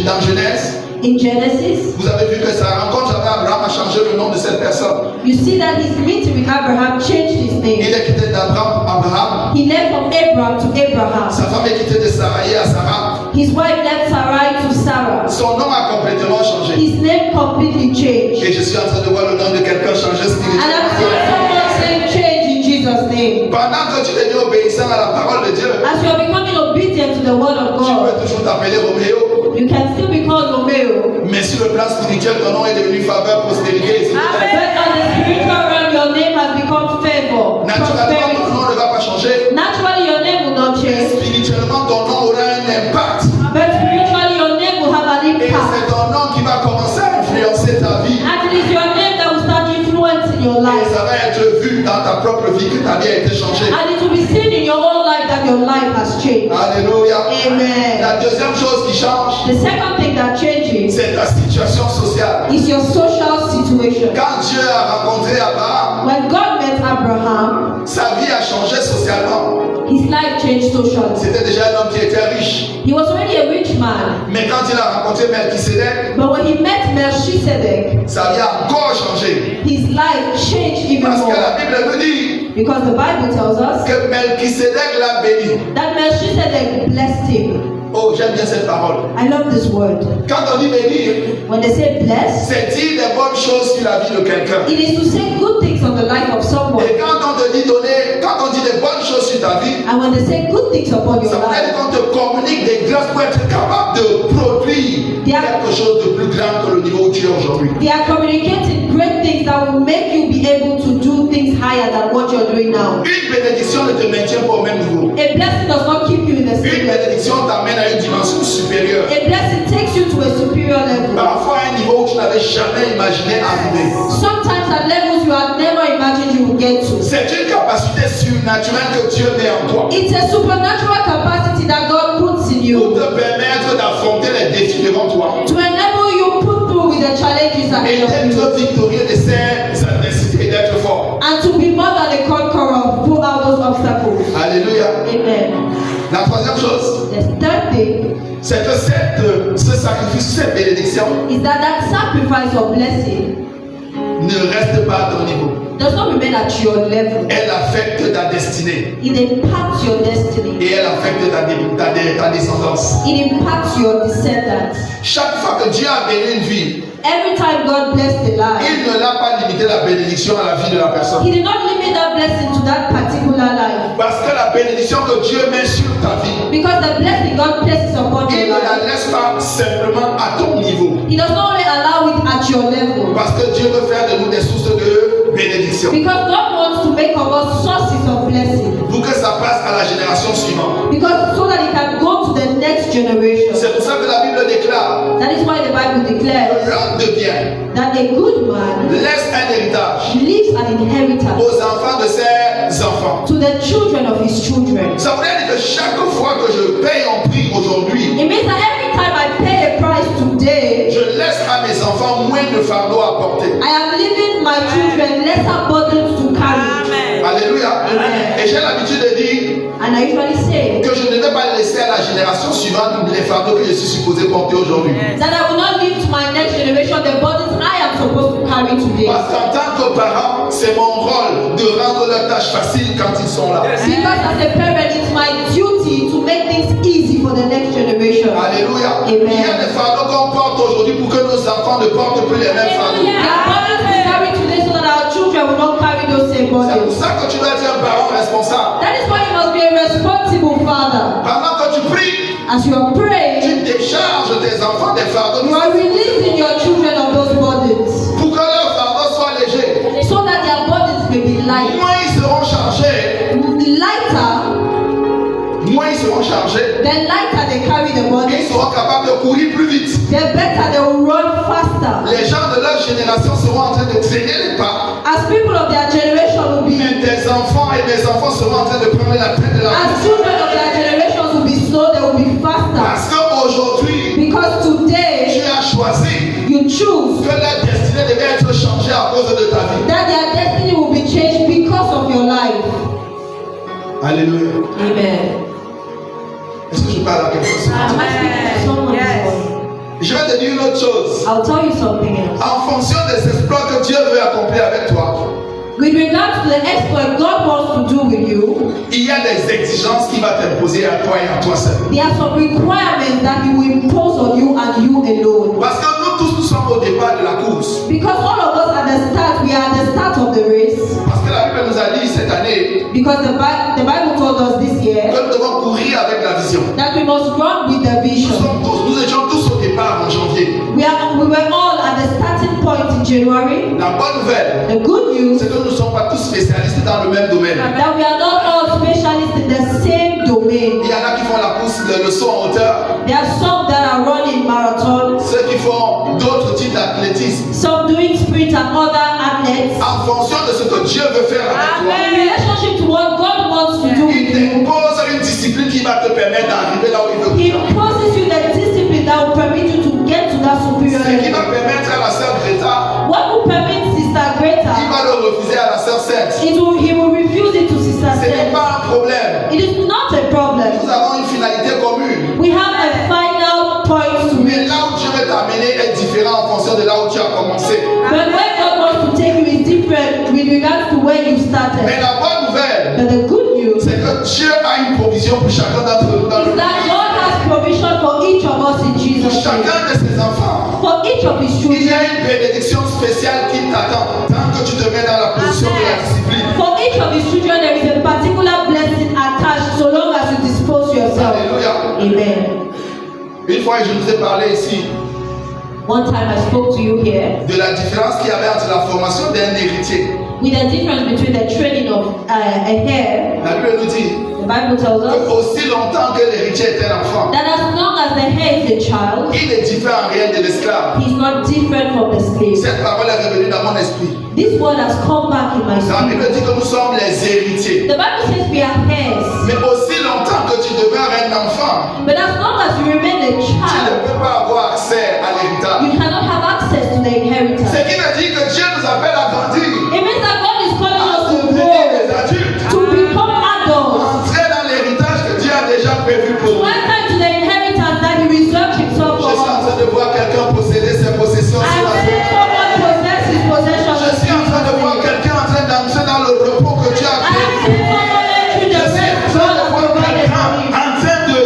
[SPEAKER 1] dans Genèse.
[SPEAKER 2] in Genesis.
[SPEAKER 1] Vous avez vu que sa rencontre avec Abraham a changé le nom de cette personne.
[SPEAKER 2] You see that his meeting with Abraham changed his
[SPEAKER 1] Il
[SPEAKER 2] name.
[SPEAKER 1] est quitté d'Abraham à Abraham.
[SPEAKER 2] He left from Abraham to Abraham.
[SPEAKER 1] Sa femme est quittée de Sarai à Sarah.
[SPEAKER 2] His wife left Sarai to Sarah.
[SPEAKER 1] Son nom a complètement changé.
[SPEAKER 2] His name completely changed.
[SPEAKER 1] Et je suis en train de voir le nom de quelqu'un changer
[SPEAKER 2] And I'm seeing
[SPEAKER 1] spirituellement.
[SPEAKER 2] someone saying change in Jesus' name.
[SPEAKER 1] Pendant que tu deviens obéissant à la parole de Dieu,
[SPEAKER 2] As you are becoming obedient to the word of
[SPEAKER 1] tu
[SPEAKER 2] God,
[SPEAKER 1] peux toujours t'appeler Roméo.
[SPEAKER 2] you can still be called Romeo.
[SPEAKER 1] Mais sur le plan spirituel, ton nom est devenu faveur, prospérité.
[SPEAKER 2] But on the spiritual realm, your name has become favor,
[SPEAKER 1] Naturellement, ton
[SPEAKER 2] prosperity.
[SPEAKER 1] nom ne va pas changer.
[SPEAKER 2] Naturally, your name will not change.
[SPEAKER 1] Spirituellement, ton nom aura un impact.
[SPEAKER 2] But spiritually, your name will have an
[SPEAKER 1] Et
[SPEAKER 2] impact.
[SPEAKER 1] c'est ton nom qui va commencer à influencer ta vie.
[SPEAKER 2] And it is your name that will start influencing your
[SPEAKER 1] Et
[SPEAKER 2] life.
[SPEAKER 1] ça va être vu dans ta propre vie que ta vie a été changée.
[SPEAKER 2] And it will be seen in your own life that your life has changed.
[SPEAKER 1] Alléluia.
[SPEAKER 2] Amen.
[SPEAKER 1] La deuxième chose qui change,
[SPEAKER 2] The second thing that changes
[SPEAKER 1] c'est ta situation sociale.
[SPEAKER 2] is your social situation.
[SPEAKER 1] Quand Dieu a rencontré Abraham,
[SPEAKER 2] When God met Abraham,
[SPEAKER 1] sa vie a changé socialement.
[SPEAKER 2] his life changed socially.
[SPEAKER 1] C'était déjà un homme qui était riche.
[SPEAKER 2] He was already a rich man,
[SPEAKER 1] Mais quand il a rencontré Melchisedec,
[SPEAKER 2] but when he met Melchizedek,
[SPEAKER 1] sa vie a encore changé.
[SPEAKER 2] his life changed even
[SPEAKER 1] Parce que
[SPEAKER 2] more.
[SPEAKER 1] la Bible nous dit
[SPEAKER 2] Because the Bible tells us
[SPEAKER 1] que Melchisedec l'a béni.
[SPEAKER 2] that Melchizedek blessed him.
[SPEAKER 1] Oh, j'aime bien cette parole.
[SPEAKER 2] I love this word.
[SPEAKER 1] Quand on dit bénir,
[SPEAKER 2] When they say bless,
[SPEAKER 1] c'est dire des bonnes choses sur la vie de quelqu'un.
[SPEAKER 2] it is to say good things on the life of someone.
[SPEAKER 1] Et quand on te dit donner, quand on dit
[SPEAKER 2] upon your
[SPEAKER 1] Ça veut dire
[SPEAKER 2] life.
[SPEAKER 1] qu'on te communique des grâces pour être capable de produire quelque chose de plus grand que le niveau où tu es aujourd'hui.
[SPEAKER 2] They are communicating great things that will make you be able to do things higher than what you're doing now.
[SPEAKER 1] Une bénédiction ne te maintient pas au même niveau.
[SPEAKER 2] A blessing does not keep you in the same
[SPEAKER 1] Une
[SPEAKER 2] level.
[SPEAKER 1] bénédiction t'amène à une dimension supérieure.
[SPEAKER 2] A blessing takes you to a superior level.
[SPEAKER 1] Parfois à un niveau où tu n'avais jamais imaginé arriver.
[SPEAKER 2] Sometimes at levels you had never imagined you would get to.
[SPEAKER 1] C'est une capacité surnaturelle que Dieu met en toi
[SPEAKER 2] It's a supernatural capacity that God puts in
[SPEAKER 1] pour
[SPEAKER 2] you
[SPEAKER 1] te permettre d'affronter les défis devant toi
[SPEAKER 2] to enable you put through with the challenges
[SPEAKER 1] et
[SPEAKER 2] ahead of you
[SPEAKER 1] d'être victorieux de ces adversités et d'être fort.
[SPEAKER 2] and to be more than a conqueror through all those obstacles.
[SPEAKER 1] Alléluia.
[SPEAKER 2] Amen.
[SPEAKER 1] La troisième chose,
[SPEAKER 2] The third thing
[SPEAKER 1] c'est que ce sacrifice, cette bénédiction
[SPEAKER 2] is that sacrifice of blessing
[SPEAKER 1] ne reste pas à ton niveau.
[SPEAKER 2] does not remain at your level.
[SPEAKER 1] Elle affecte ta destinée
[SPEAKER 2] It impacts your destiny.
[SPEAKER 1] et elle affecte ta descendance.
[SPEAKER 2] It impacts your descendants.
[SPEAKER 1] Chaque fois que Dieu a béni une vie,
[SPEAKER 2] Every time God blessed the life,
[SPEAKER 1] il ne l'a pas limité la bénédiction à la vie de la personne.
[SPEAKER 2] He did not limit that blessing to that particular life.
[SPEAKER 1] Parce que la bénédiction que Dieu met sur ta vie,
[SPEAKER 2] Because the blessing God places upon
[SPEAKER 1] il
[SPEAKER 2] your
[SPEAKER 1] ne la
[SPEAKER 2] life,
[SPEAKER 1] laisse pas simplement à ton niveau.
[SPEAKER 2] He does not only allow it at your level.
[SPEAKER 1] Parce que Dieu veut faire de nous des sources de bénédiction.
[SPEAKER 2] Because God wants to make of us sources of blessing.
[SPEAKER 1] Pour que ça passe à la génération suivante.
[SPEAKER 2] Because so that it can go to the next generation.
[SPEAKER 1] C'est pour ça que la Bible déclare
[SPEAKER 2] That is why the Bible
[SPEAKER 1] que
[SPEAKER 2] declares
[SPEAKER 1] l'homme de bien
[SPEAKER 2] that a good man
[SPEAKER 1] laisse un héritage
[SPEAKER 2] leaves an inheritance
[SPEAKER 1] aux enfants de ses enfants.
[SPEAKER 2] to the children of his children.
[SPEAKER 1] Ça veut dire que chaque fois que je paye un prix aujourd'hui,
[SPEAKER 2] It means that every time I pay a price today,
[SPEAKER 1] je laisse à mes enfants moins de fardeau à porter.
[SPEAKER 2] I am leaving my children lesser burdens to carry.
[SPEAKER 1] Alléluia. Et j'ai l'habitude de dire
[SPEAKER 2] And I usually say
[SPEAKER 1] que je ne vais pas laisser à la génération suivante les fardeaux que je suis supposé porter aujourd'hui.
[SPEAKER 2] that I will not leave to my next generation the burdens I am supposed to carry today.
[SPEAKER 1] Parce qu'en tant que parent, c'est mon rôle de rendre leurs tâches faciles quand ils sont là.
[SPEAKER 2] Because as a parent, it's my duty to make things easy for the next generation.
[SPEAKER 1] Alléluia.
[SPEAKER 2] Amen.
[SPEAKER 1] Il y a des fardeaux qu'on porte aujourd'hui pour que nos enfants ne portent plus les mêmes fardeaux.
[SPEAKER 2] There are burdens we carry today so that our children will not carry those same
[SPEAKER 1] C'est pour
[SPEAKER 2] burdens.
[SPEAKER 1] ça que tu dois être un parent responsable.
[SPEAKER 2] That is why you must be a responsible father.
[SPEAKER 1] Pendant que tu pries,
[SPEAKER 2] As you are praying,
[SPEAKER 1] tu décharges tes enfants des fardeaux
[SPEAKER 2] you are releasing your children of those burdens
[SPEAKER 1] pour que leurs fardeaux soient légers.
[SPEAKER 2] so that their burdens may be light.
[SPEAKER 1] Moins ils seront chargés, moins ils seront chargés,
[SPEAKER 2] The lighter they carry the
[SPEAKER 1] et
[SPEAKER 2] burdens,
[SPEAKER 1] ils seront capables de courir plus vite.
[SPEAKER 2] the better they will run faster.
[SPEAKER 1] Les gens de leur génération seront en train de traîner les pas.
[SPEAKER 2] As people of their generation will be,
[SPEAKER 1] Mais tes enfants et mes enfants seront en train de prendre la tête de la
[SPEAKER 2] as children of their generations will be slow, they will be faster.
[SPEAKER 1] Parce qu'aujourd'hui,
[SPEAKER 2] Because
[SPEAKER 1] tu
[SPEAKER 2] today
[SPEAKER 1] as choisi
[SPEAKER 2] you choose
[SPEAKER 1] que la destinée devait être changée à cause de ta vie.
[SPEAKER 2] that their destiny will be changed because of your life.
[SPEAKER 1] Alléluia.
[SPEAKER 2] Amen.
[SPEAKER 1] Est-ce que je parle à quelqu'un?
[SPEAKER 2] Am I speaking to someone this morning?
[SPEAKER 1] Je vais te dire une autre chose.
[SPEAKER 2] I'll tell you something else.
[SPEAKER 1] En fonction des exploits que Dieu veut accomplir avec toi,
[SPEAKER 2] With regard to the exploit God wants to do with you,
[SPEAKER 1] il y a des exigences qu'il va t'imposer à toi et à toi seul.
[SPEAKER 2] there are some requirements that He will impose on you and you alone.
[SPEAKER 1] Parce que nous tous, nous sommes au départ de la course.
[SPEAKER 2] Because all of us at the start, we are at the start of the race.
[SPEAKER 1] Parce que la Bible nous a dit cette année
[SPEAKER 2] Because the Bible told us this year
[SPEAKER 1] que nous devons courir avec la vision.
[SPEAKER 2] that we must run with the vision.
[SPEAKER 1] Nous étions tous au départ en janvier.
[SPEAKER 2] We were all at the starting point in January.
[SPEAKER 1] La bonne nouvelle,
[SPEAKER 2] The good news
[SPEAKER 1] c'est que nous ne sommes pas tous spécialistes dans le même domaine.
[SPEAKER 2] that we are not all specialists in the same domain.
[SPEAKER 1] Il y en a qui font la course, le saut en hauteur,
[SPEAKER 2] There are some that are running marathon,
[SPEAKER 1] ceux qui font d'autres types d'athlétisme.
[SPEAKER 2] some doing sprint and other athletes.
[SPEAKER 1] En fonction de ce que Dieu veut faire avec toi,
[SPEAKER 2] In relationship to what God wants to do
[SPEAKER 1] il
[SPEAKER 2] with you,
[SPEAKER 1] t'impose une discipline qui va te permettre d'arriver là où il veut.
[SPEAKER 2] He imposes you the discipline that will permit you to get to that superior
[SPEAKER 1] Ce qui
[SPEAKER 2] level.
[SPEAKER 1] va permettre à la sœur Greta,
[SPEAKER 2] What will permit Sister
[SPEAKER 1] il
[SPEAKER 2] Greta,
[SPEAKER 1] va le refuser à la sœur Sainte.
[SPEAKER 2] he will refuse it to Sister
[SPEAKER 1] Ce n'est
[SPEAKER 2] Seth.
[SPEAKER 1] pas un problème.
[SPEAKER 2] It is not a problem.
[SPEAKER 1] Nous avons une finalité commune.
[SPEAKER 2] We have a final point to
[SPEAKER 1] Mais
[SPEAKER 2] reach.
[SPEAKER 1] là où Dieu veut t'amener est différent en fonction de là où tu as commencé.
[SPEAKER 2] But where God wants to take you is different with regards to where you
[SPEAKER 1] Mais
[SPEAKER 2] started.
[SPEAKER 1] la bonne nouvelle,
[SPEAKER 2] But the good news
[SPEAKER 1] c'est que Dieu a une provision pour chacun d'entre nous dans le
[SPEAKER 2] is that God has provision for each of us in
[SPEAKER 1] Pour
[SPEAKER 2] Jesus' name.
[SPEAKER 1] chacun de ses enfants,
[SPEAKER 2] For each of His
[SPEAKER 1] il y
[SPEAKER 2] children.
[SPEAKER 1] a une bénédiction spéciale qui t'attend tant que tu te mets dans la position de la discipline.
[SPEAKER 2] For each of His children, there is a particular blessing attached so long as you dispose yourself.
[SPEAKER 1] Une fois, je vous ai parlé ici
[SPEAKER 2] One time I spoke to you here
[SPEAKER 1] de la différence qu'il y avait entre la formation d'un héritier.
[SPEAKER 2] with the difference between the training of a heir.
[SPEAKER 1] La Bible nous dit
[SPEAKER 2] The Bible tells us
[SPEAKER 1] que aussi longtemps que l'héritier est un enfant,
[SPEAKER 2] that as long as the heir is a child,
[SPEAKER 1] il ne diffère en rien de l'esclave.
[SPEAKER 2] he's not different from the slave.
[SPEAKER 1] Cette parole est revenue dans mon esprit.
[SPEAKER 2] This word has come back in my
[SPEAKER 1] La Bible
[SPEAKER 2] spirit.
[SPEAKER 1] dit que nous sommes les héritiers.
[SPEAKER 2] The Bible says we are heirs,
[SPEAKER 1] Mais aussi longtemps que tu demeures un enfant,
[SPEAKER 2] but as long as you remain a
[SPEAKER 1] tu ne
[SPEAKER 2] child,
[SPEAKER 1] peux pas avoir accès à l'héritage.
[SPEAKER 2] you cannot have access to the inheritance.
[SPEAKER 1] Ce qui veut dire que Dieu nous appelle à grandir,
[SPEAKER 2] It means that God is calling
[SPEAKER 1] à
[SPEAKER 2] us to
[SPEAKER 1] devenir
[SPEAKER 2] grow,
[SPEAKER 1] des adultes,
[SPEAKER 2] to become adults,
[SPEAKER 1] entrer dans l'héritage que Dieu a déjà prévu pour
[SPEAKER 2] to
[SPEAKER 1] nous.
[SPEAKER 2] enter into the inheritance that He reserved Himself
[SPEAKER 1] Je
[SPEAKER 2] for
[SPEAKER 1] suis en
[SPEAKER 2] us.
[SPEAKER 1] train de voir quelqu'un posséder ses possessions
[SPEAKER 2] I
[SPEAKER 1] sur la
[SPEAKER 2] see
[SPEAKER 1] terre.
[SPEAKER 2] someone possess his possessions.
[SPEAKER 1] Je suis en train de voir quelqu'un en train d'entrer dans le repos que Dieu a
[SPEAKER 2] I
[SPEAKER 1] créé.
[SPEAKER 2] see someone entering
[SPEAKER 1] Je
[SPEAKER 2] the
[SPEAKER 1] suis
[SPEAKER 2] rest
[SPEAKER 1] en
[SPEAKER 2] God
[SPEAKER 1] train de
[SPEAKER 2] has
[SPEAKER 1] voir
[SPEAKER 2] provided
[SPEAKER 1] quelqu'un
[SPEAKER 2] for him.
[SPEAKER 1] en train de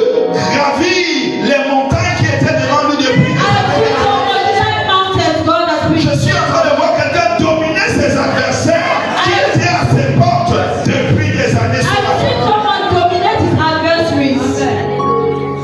[SPEAKER 1] gravir les montagnes qui étaient devant lui depuis des
[SPEAKER 2] I see
[SPEAKER 1] années.
[SPEAKER 2] someone climb mountains God has
[SPEAKER 1] Je
[SPEAKER 2] been.
[SPEAKER 1] suis en train de voir quelqu'un dominer ses adversaires qui étaient à ses portes depuis des années
[SPEAKER 2] I
[SPEAKER 1] sur la
[SPEAKER 2] see
[SPEAKER 1] terre.
[SPEAKER 2] someone dominate his adversaries.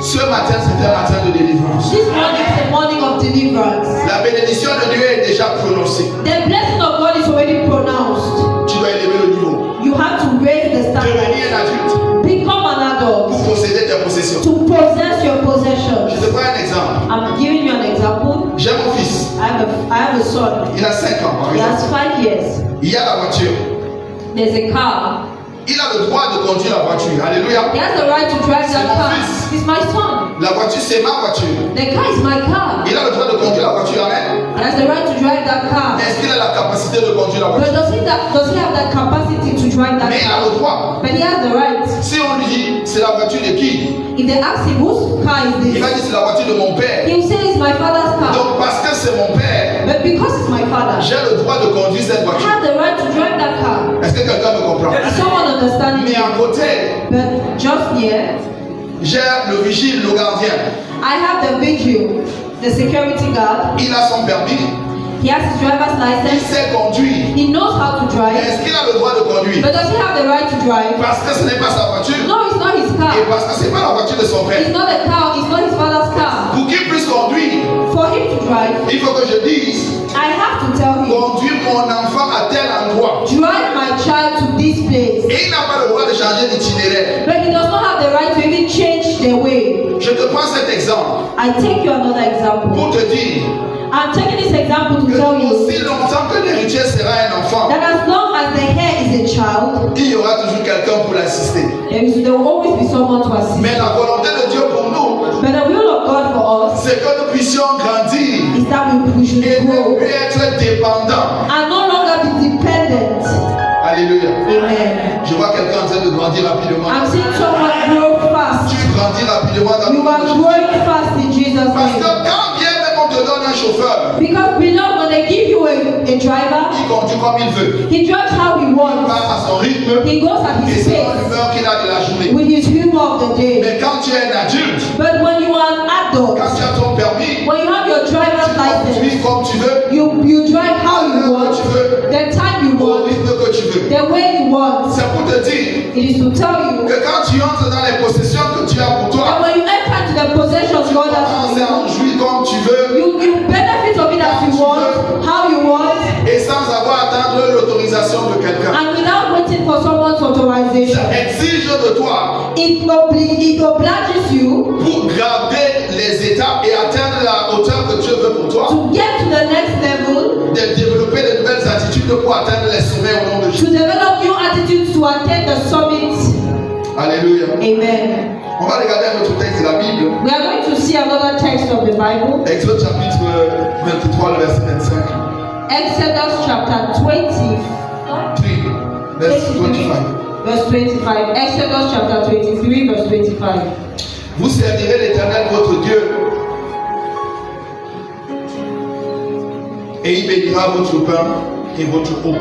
[SPEAKER 1] Ce matin, c'était un matin de délivrance.
[SPEAKER 2] This morning is the morning of deliverance.
[SPEAKER 1] La bénédiction de Dieu est déjà prononcée.
[SPEAKER 2] The blessing of God is already pronounced.
[SPEAKER 1] Tu dois élever le niveau.
[SPEAKER 2] You have to raise the standard.
[SPEAKER 1] Devenir un adulte
[SPEAKER 2] Become an adult.
[SPEAKER 1] pour posséder tes possessions.
[SPEAKER 2] To possess your
[SPEAKER 1] Je
[SPEAKER 2] possessions.
[SPEAKER 1] te prends un exemple.
[SPEAKER 2] I'm giving you an example.
[SPEAKER 1] J'ai mon fils.
[SPEAKER 2] I have a son.
[SPEAKER 1] Il a 5 ans, par
[SPEAKER 2] He has
[SPEAKER 1] exemple.
[SPEAKER 2] 5 years.
[SPEAKER 1] Il y a la voiture.
[SPEAKER 2] There's a car.
[SPEAKER 1] Il a le droit de conduire la voiture. Alléluia.
[SPEAKER 2] He has the right to drive
[SPEAKER 1] C'est
[SPEAKER 2] that
[SPEAKER 1] mon
[SPEAKER 2] car.
[SPEAKER 1] fils.
[SPEAKER 2] He's my son.
[SPEAKER 1] La voiture, c'est ma voiture.
[SPEAKER 2] The car is my car.
[SPEAKER 1] Il a le droit de conduire la voiture. Amen.
[SPEAKER 2] And has the right to drive that car.
[SPEAKER 1] Est-ce qu'il a la capacité de conduire la
[SPEAKER 2] But
[SPEAKER 1] voiture?
[SPEAKER 2] does he have that capacity to drive that
[SPEAKER 1] Mais il a
[SPEAKER 2] car?
[SPEAKER 1] le droit.
[SPEAKER 2] But he has the right.
[SPEAKER 1] Si on lui dit, c'est la voiture de qui?
[SPEAKER 2] If they ask him whose car is
[SPEAKER 1] Il va
[SPEAKER 2] this,
[SPEAKER 1] dire, c'est la voiture de mon père.
[SPEAKER 2] he will say it's my father's car.
[SPEAKER 1] Donc, parce que c'est mon père,
[SPEAKER 2] But because it's my father,
[SPEAKER 1] j'ai le droit de conduire cette
[SPEAKER 2] I
[SPEAKER 1] voiture.
[SPEAKER 2] have the right to drive that car.
[SPEAKER 1] Est-ce que quelqu'un me comprend?
[SPEAKER 2] Is someone understanding
[SPEAKER 1] Mais
[SPEAKER 2] me?
[SPEAKER 1] à côté,
[SPEAKER 2] But just here,
[SPEAKER 1] j'ai le vigile, le gardien.
[SPEAKER 2] I have the vigil, the security guard.
[SPEAKER 1] Il a son permis.
[SPEAKER 2] He has his driver's
[SPEAKER 1] Il
[SPEAKER 2] license.
[SPEAKER 1] sait conduire.
[SPEAKER 2] He knows how to
[SPEAKER 1] Mais
[SPEAKER 2] drive.
[SPEAKER 1] est-ce qu'il a le droit de conduire?
[SPEAKER 2] But does he have the right to drive?
[SPEAKER 1] Parce que ce n'est pas sa voiture.
[SPEAKER 2] No, it's not his
[SPEAKER 1] Et
[SPEAKER 2] car.
[SPEAKER 1] parce que ce n'est pas la voiture de son
[SPEAKER 2] It's
[SPEAKER 1] père.
[SPEAKER 2] not a car. It's not his father's car.
[SPEAKER 1] Pour qu'il puisse conduire,
[SPEAKER 2] For him to drive,
[SPEAKER 1] il faut que je dise,
[SPEAKER 2] I have to tell him,
[SPEAKER 1] conduire mon enfant à tel endroit.
[SPEAKER 2] drive my child to this place.
[SPEAKER 1] Et il n'a pas le droit de changer d'itinéraire.
[SPEAKER 2] But he does not have the right to even change the way.
[SPEAKER 1] Je te prends cet exemple
[SPEAKER 2] I take you another example.
[SPEAKER 1] pour te dire
[SPEAKER 2] I'm taking this example to
[SPEAKER 1] que
[SPEAKER 2] tell you
[SPEAKER 1] aussi longtemps que l'héritier sera un enfant,
[SPEAKER 2] that as long as the heir is a child,
[SPEAKER 1] il y aura toujours quelqu'un pour l'assister.
[SPEAKER 2] there will always be someone to assist.
[SPEAKER 1] Mais la volonté de Dieu pour nous,
[SPEAKER 2] But the will of God for us
[SPEAKER 1] c'est que nous puissions grandir
[SPEAKER 2] is that we should
[SPEAKER 1] et ne
[SPEAKER 2] grow
[SPEAKER 1] plus être dépendants.
[SPEAKER 2] and no longer be dependent.
[SPEAKER 1] Alléluia.
[SPEAKER 2] Amen.
[SPEAKER 1] Je vois quelqu'un en train de grandir rapidement.
[SPEAKER 2] I'm seeing someone grow fast.
[SPEAKER 1] Tu grandis rapidement dans
[SPEAKER 2] You
[SPEAKER 1] le
[SPEAKER 2] are growing fast in Jesus'
[SPEAKER 1] Parce que
[SPEAKER 2] name.
[SPEAKER 1] quand bien même on te donne un chauffeur,
[SPEAKER 2] Because beloved, when they give you a driver,
[SPEAKER 1] il conduit comme il veut.
[SPEAKER 2] he drives how he
[SPEAKER 1] Il
[SPEAKER 2] wants.
[SPEAKER 1] part à son rythme
[SPEAKER 2] He goes at
[SPEAKER 1] et
[SPEAKER 2] his
[SPEAKER 1] selon
[SPEAKER 2] pace
[SPEAKER 1] l'humeur qu'il a de la journée.
[SPEAKER 2] with his humor of the day.
[SPEAKER 1] Mais quand tu es un adulte,
[SPEAKER 2] But when you are an adult,
[SPEAKER 1] quand tu as ton permis,
[SPEAKER 2] when you have your driver's license,
[SPEAKER 1] conduis comme tu veux,
[SPEAKER 2] you drive how you
[SPEAKER 1] l'heure
[SPEAKER 2] want,
[SPEAKER 1] que tu veux,
[SPEAKER 2] the time you
[SPEAKER 1] au
[SPEAKER 2] want,
[SPEAKER 1] rythme que tu veux.
[SPEAKER 2] the way you want.
[SPEAKER 1] C'est pour te dire
[SPEAKER 2] It is to tell you
[SPEAKER 1] que quand tu entres dans les possessions que Dieu a pour
[SPEAKER 2] that
[SPEAKER 1] toi,
[SPEAKER 2] when you enter into the possessions
[SPEAKER 1] tu
[SPEAKER 2] God has
[SPEAKER 1] commences à en
[SPEAKER 2] for
[SPEAKER 1] jouir comme tu veux
[SPEAKER 2] you, you benefit of it as you want, how you want,
[SPEAKER 1] et sans avoir à attendre l'autorisation de quelqu'un.
[SPEAKER 2] and without waiting for someone's authorization.
[SPEAKER 1] Ça exige de toi
[SPEAKER 2] It obliges you
[SPEAKER 1] pour garder les étapes et atteindre la hauteur que Dieu veut pour toi,
[SPEAKER 2] to get to the next level,
[SPEAKER 1] de développer de nouvelles attitudes pour atteindre les sommets au nom de
[SPEAKER 2] to
[SPEAKER 1] Jésus.
[SPEAKER 2] develop new attitudes to attain the summit.
[SPEAKER 1] Alléluia.
[SPEAKER 2] Amen.
[SPEAKER 1] On va regarder un autre texte de la Bible.
[SPEAKER 2] We are going to see another text of the Bible.
[SPEAKER 1] Exode chapitre 23, le verset 25.
[SPEAKER 2] Exodus chapter 20.
[SPEAKER 1] 3, verset 25.
[SPEAKER 2] Verse 25. Exodus chapter 23, verse 25.
[SPEAKER 1] Vous servirez l'Éternel votre Dieu et il bénira votre pain et votre eau.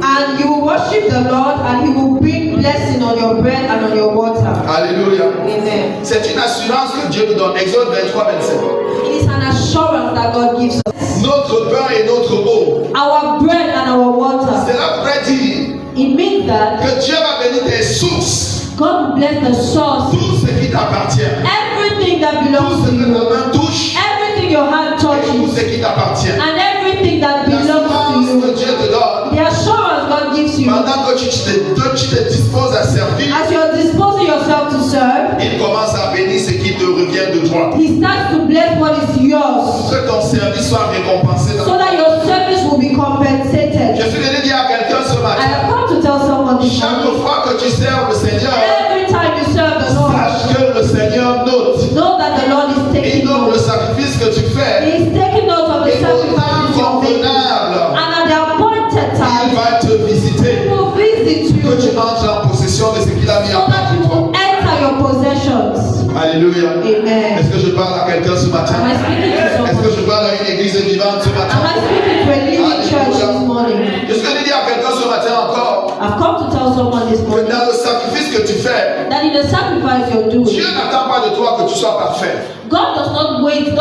[SPEAKER 2] And you will worship the Lord, and He will bring blessing on your bread and on your water.
[SPEAKER 1] Alléluia.
[SPEAKER 2] Amen.
[SPEAKER 1] C'est une assurance que Dieu nous donne. Exode 23, 27.
[SPEAKER 2] It is an assurance that God gives us.
[SPEAKER 1] Notre pain et notre eau.
[SPEAKER 2] Our bread and our water.
[SPEAKER 1] Cela pourrait dire
[SPEAKER 2] It means that
[SPEAKER 1] que Dieu va bénir tes sources,
[SPEAKER 2] God will bless the source,
[SPEAKER 1] tout ce qui t'appartient.
[SPEAKER 2] everything that
[SPEAKER 1] tout
[SPEAKER 2] belongs
[SPEAKER 1] ce
[SPEAKER 2] to
[SPEAKER 1] que
[SPEAKER 2] you,
[SPEAKER 1] ta main touche,
[SPEAKER 2] everything your hand
[SPEAKER 1] et tout
[SPEAKER 2] touches,
[SPEAKER 1] ce qui t'appartient.
[SPEAKER 2] and everything that belongs
[SPEAKER 1] L'assurance
[SPEAKER 2] to
[SPEAKER 1] que
[SPEAKER 2] you,
[SPEAKER 1] Dieu te donne,
[SPEAKER 2] the assurance God gives you,
[SPEAKER 1] pendant que tu te disposes à servir,
[SPEAKER 2] as you're disposing yourself to serve,
[SPEAKER 1] il commence à bénir ce qui te revient de toi.
[SPEAKER 2] He starts to bless what is yours,
[SPEAKER 1] Que ton service soit récompensé dans
[SPEAKER 2] so that your service will be compensated.
[SPEAKER 1] Je suis venu dire à quelqu'un ce
[SPEAKER 2] I
[SPEAKER 1] matin,
[SPEAKER 2] have come to tell someone this
[SPEAKER 1] chaque
[SPEAKER 2] morning,
[SPEAKER 1] fois que tu sers le Seigneur,
[SPEAKER 2] every time you serve the Lord,
[SPEAKER 1] sache que le Seigneur note.
[SPEAKER 2] know that the Lord is
[SPEAKER 1] Il
[SPEAKER 2] taking
[SPEAKER 1] note le
[SPEAKER 2] note.
[SPEAKER 1] sacrifice que tu fais.
[SPEAKER 2] He is taking note of the
[SPEAKER 1] Et au temps
[SPEAKER 2] sacrifices you're making.
[SPEAKER 1] convenable,
[SPEAKER 2] And at the appointed
[SPEAKER 1] il
[SPEAKER 2] time,
[SPEAKER 1] va te visiter.
[SPEAKER 2] He will visit you,
[SPEAKER 1] Que tu entres en possession de ce qu'il a mis
[SPEAKER 2] so
[SPEAKER 1] en
[SPEAKER 2] that
[SPEAKER 1] place
[SPEAKER 2] you
[SPEAKER 1] pour toi.
[SPEAKER 2] will enter your possessions.
[SPEAKER 1] Alléluia.
[SPEAKER 2] Amen.
[SPEAKER 1] Est-ce que je parle à quelqu'un ce matin?
[SPEAKER 2] Am I speaking to
[SPEAKER 1] Est-ce que
[SPEAKER 2] someone?
[SPEAKER 1] je parle à une église vivante ce
[SPEAKER 2] Am
[SPEAKER 1] matin?
[SPEAKER 2] I speaking to a living church this morning?
[SPEAKER 1] Je suis venu dire à quelqu'un ce matin encore
[SPEAKER 2] I've come to tell someone this
[SPEAKER 1] que
[SPEAKER 2] morning
[SPEAKER 1] dans le sacrifice que tu fais,
[SPEAKER 2] that in the sacrifice you're doing,
[SPEAKER 1] Dieu n'attend pas de toi que tu sois parfait.
[SPEAKER 2] God does not await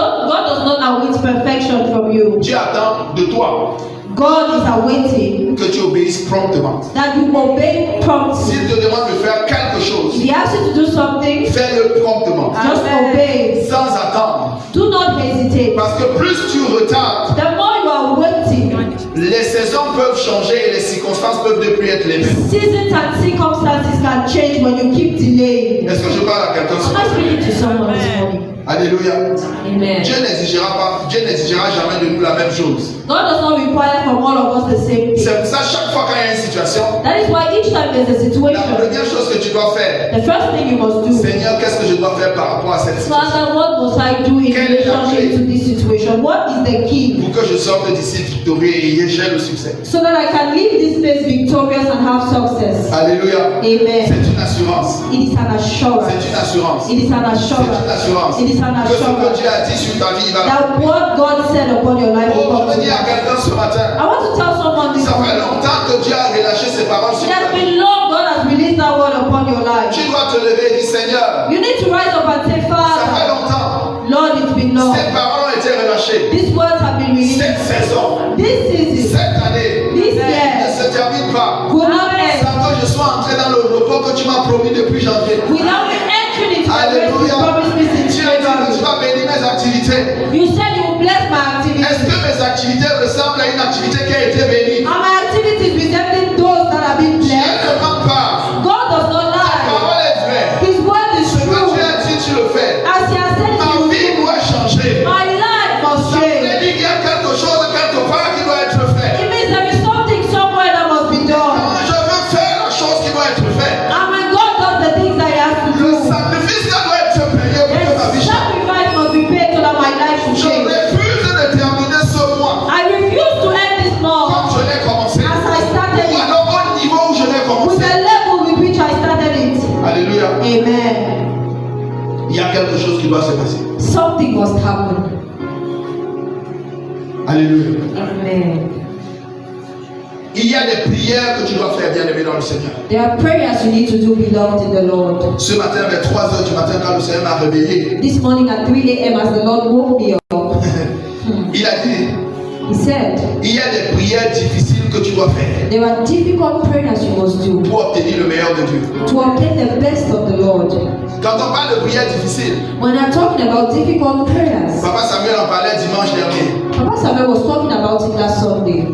[SPEAKER 2] perfection from you.
[SPEAKER 1] Dieu attend de toi
[SPEAKER 2] God is awaiting
[SPEAKER 1] que tu obéisses promptement.
[SPEAKER 2] that you obey promptly.
[SPEAKER 1] S'il te demande de faire quelque
[SPEAKER 2] If
[SPEAKER 1] chose,
[SPEAKER 2] He asks you to do something,
[SPEAKER 1] fais-le promptement,
[SPEAKER 2] just obey.
[SPEAKER 1] sans attendre.
[SPEAKER 2] Do not hesitate.
[SPEAKER 1] Parce que plus tu retardes,
[SPEAKER 2] The more you are waiting,
[SPEAKER 1] les saisons peuvent changer et les circonstances peuvent ne plus être les mêmes.
[SPEAKER 2] seasons and circumstances can change when you keep delaying.
[SPEAKER 1] Est-ce que je parle à quelqu'un ce
[SPEAKER 2] Am I
[SPEAKER 1] matin?
[SPEAKER 2] speaking to someone this morning?
[SPEAKER 1] Alléluia.
[SPEAKER 2] Amen.
[SPEAKER 1] Dieu n'exigera jamais de nous la même chose.
[SPEAKER 2] God does not require from all of us the same thing.
[SPEAKER 1] C'est pour ça, chaque fois qu'il y a une situation,
[SPEAKER 2] That is why each time there's a
[SPEAKER 1] la
[SPEAKER 2] situation,
[SPEAKER 1] première chose que tu dois faire,
[SPEAKER 2] the first thing you must do,
[SPEAKER 1] Seigneur, qu'est-ce que je dois faire par rapport à cette situation
[SPEAKER 2] Father, what must I do in relationship to this situation? What is the key
[SPEAKER 1] pour que je sorte d'ici victorieux et j'ai le succès?
[SPEAKER 2] so that I can leave this place victorious and have success?
[SPEAKER 1] Alléluia.
[SPEAKER 2] Amen.
[SPEAKER 1] C'est une assurance.
[SPEAKER 2] It is an assurance.
[SPEAKER 1] C'est une assurance.
[SPEAKER 2] It is an
[SPEAKER 1] C'est une
[SPEAKER 2] assurance.
[SPEAKER 1] assurance.
[SPEAKER 2] It is an
[SPEAKER 1] Que ce que
[SPEAKER 2] assurance
[SPEAKER 1] Dieu a dit sur ta vie, il va.
[SPEAKER 2] that what God said upon your life will
[SPEAKER 1] Oh,
[SPEAKER 2] come
[SPEAKER 1] je
[SPEAKER 2] to
[SPEAKER 1] veux dire à
[SPEAKER 2] pass.
[SPEAKER 1] quelqu'un ce matin,
[SPEAKER 2] I want to tell someone this
[SPEAKER 1] ça fait
[SPEAKER 2] morning.
[SPEAKER 1] longtemps que Dieu a relâché ses paroles sur
[SPEAKER 2] It has
[SPEAKER 1] ta vie.
[SPEAKER 2] been long God has released that word upon your life.
[SPEAKER 1] Tu dois te lever et dire, Seigneur,
[SPEAKER 2] You need to rise up and say,
[SPEAKER 1] ça fait
[SPEAKER 2] Father,
[SPEAKER 1] longtemps.
[SPEAKER 2] Lord, it's been long.
[SPEAKER 1] Ces paroles ont été relâchées.
[SPEAKER 2] These words have been released.
[SPEAKER 1] Cette saison,
[SPEAKER 2] This season,
[SPEAKER 1] cette année,
[SPEAKER 2] this
[SPEAKER 1] ne
[SPEAKER 2] year,
[SPEAKER 1] se termine pas.
[SPEAKER 2] will not end
[SPEAKER 1] Sans que je sois entré dans le repos que tu m'as promis depuis janvier.
[SPEAKER 2] without me entering into the rest you
[SPEAKER 1] Alléluia.
[SPEAKER 2] promised me since
[SPEAKER 1] Tu as dit que tu
[SPEAKER 2] January.
[SPEAKER 1] vas bénir mes activités.
[SPEAKER 2] You said you will bless my activities.
[SPEAKER 1] Est-ce que mes activités ressemblent à une activité qui a été bénie?
[SPEAKER 2] And my activities resembling those that have been
[SPEAKER 1] Dieu
[SPEAKER 2] blessed.
[SPEAKER 1] ne ment pas.
[SPEAKER 2] God does not
[SPEAKER 1] Ta
[SPEAKER 2] lie.
[SPEAKER 1] parole est vraie.
[SPEAKER 2] His word is
[SPEAKER 1] Ce que
[SPEAKER 2] true.
[SPEAKER 1] tu as dit, tu le fais.
[SPEAKER 2] As He has said
[SPEAKER 1] Ma
[SPEAKER 2] you
[SPEAKER 1] vie
[SPEAKER 2] will do,
[SPEAKER 1] doit changer.
[SPEAKER 2] my life must
[SPEAKER 1] Ça veut
[SPEAKER 2] change.
[SPEAKER 1] dire qu'il y a quelque chose quelque part qui doit être fait.
[SPEAKER 2] It means there is something somewhere that must be done.
[SPEAKER 1] Quand je veux faire la chose qui doit être faite,
[SPEAKER 2] And when God does the things that He has to
[SPEAKER 1] le
[SPEAKER 2] do,
[SPEAKER 1] sacrifice qui doit être payé pour que ma
[SPEAKER 2] the
[SPEAKER 1] vie change.
[SPEAKER 2] sacrifice must be paid so that my life should
[SPEAKER 1] Je
[SPEAKER 2] change.
[SPEAKER 1] refuse de terminer ce mois
[SPEAKER 2] I refuse to end this month
[SPEAKER 1] comme je l'ai commencé.
[SPEAKER 2] as I started
[SPEAKER 1] Ou
[SPEAKER 2] it,
[SPEAKER 1] alors au niveau où je l'ai
[SPEAKER 2] with
[SPEAKER 1] commencé.
[SPEAKER 2] the level with which I started it.
[SPEAKER 1] Alléluia.
[SPEAKER 2] Amen.
[SPEAKER 1] Il y a quelque chose qui doit se passer.
[SPEAKER 2] Something must happen.
[SPEAKER 1] Alléluia.
[SPEAKER 2] Amen.
[SPEAKER 1] Il y a des prières que tu dois faire, bien aimé dans le Seigneur.
[SPEAKER 2] There are prayers you need to do, beloved in the Lord.
[SPEAKER 1] Ce matin, vers 3 heures du matin, quand le Seigneur m'a réveillé,
[SPEAKER 2] This morning at 3 a.m. as the Lord woke me up,
[SPEAKER 1] il a dit,
[SPEAKER 2] He said,
[SPEAKER 1] il y a des prières difficiles que tu dois faire
[SPEAKER 2] there are difficult prayers you must do
[SPEAKER 1] pour obtenir le meilleur de Dieu.
[SPEAKER 2] to obtain the best of the Lord.
[SPEAKER 1] Quand on parle de prières difficiles,
[SPEAKER 2] When I'm talking about difficult prayers,
[SPEAKER 1] Papa Samuel en parlait dimanche dernier.
[SPEAKER 2] Papa Samuel was talking about it last Sunday.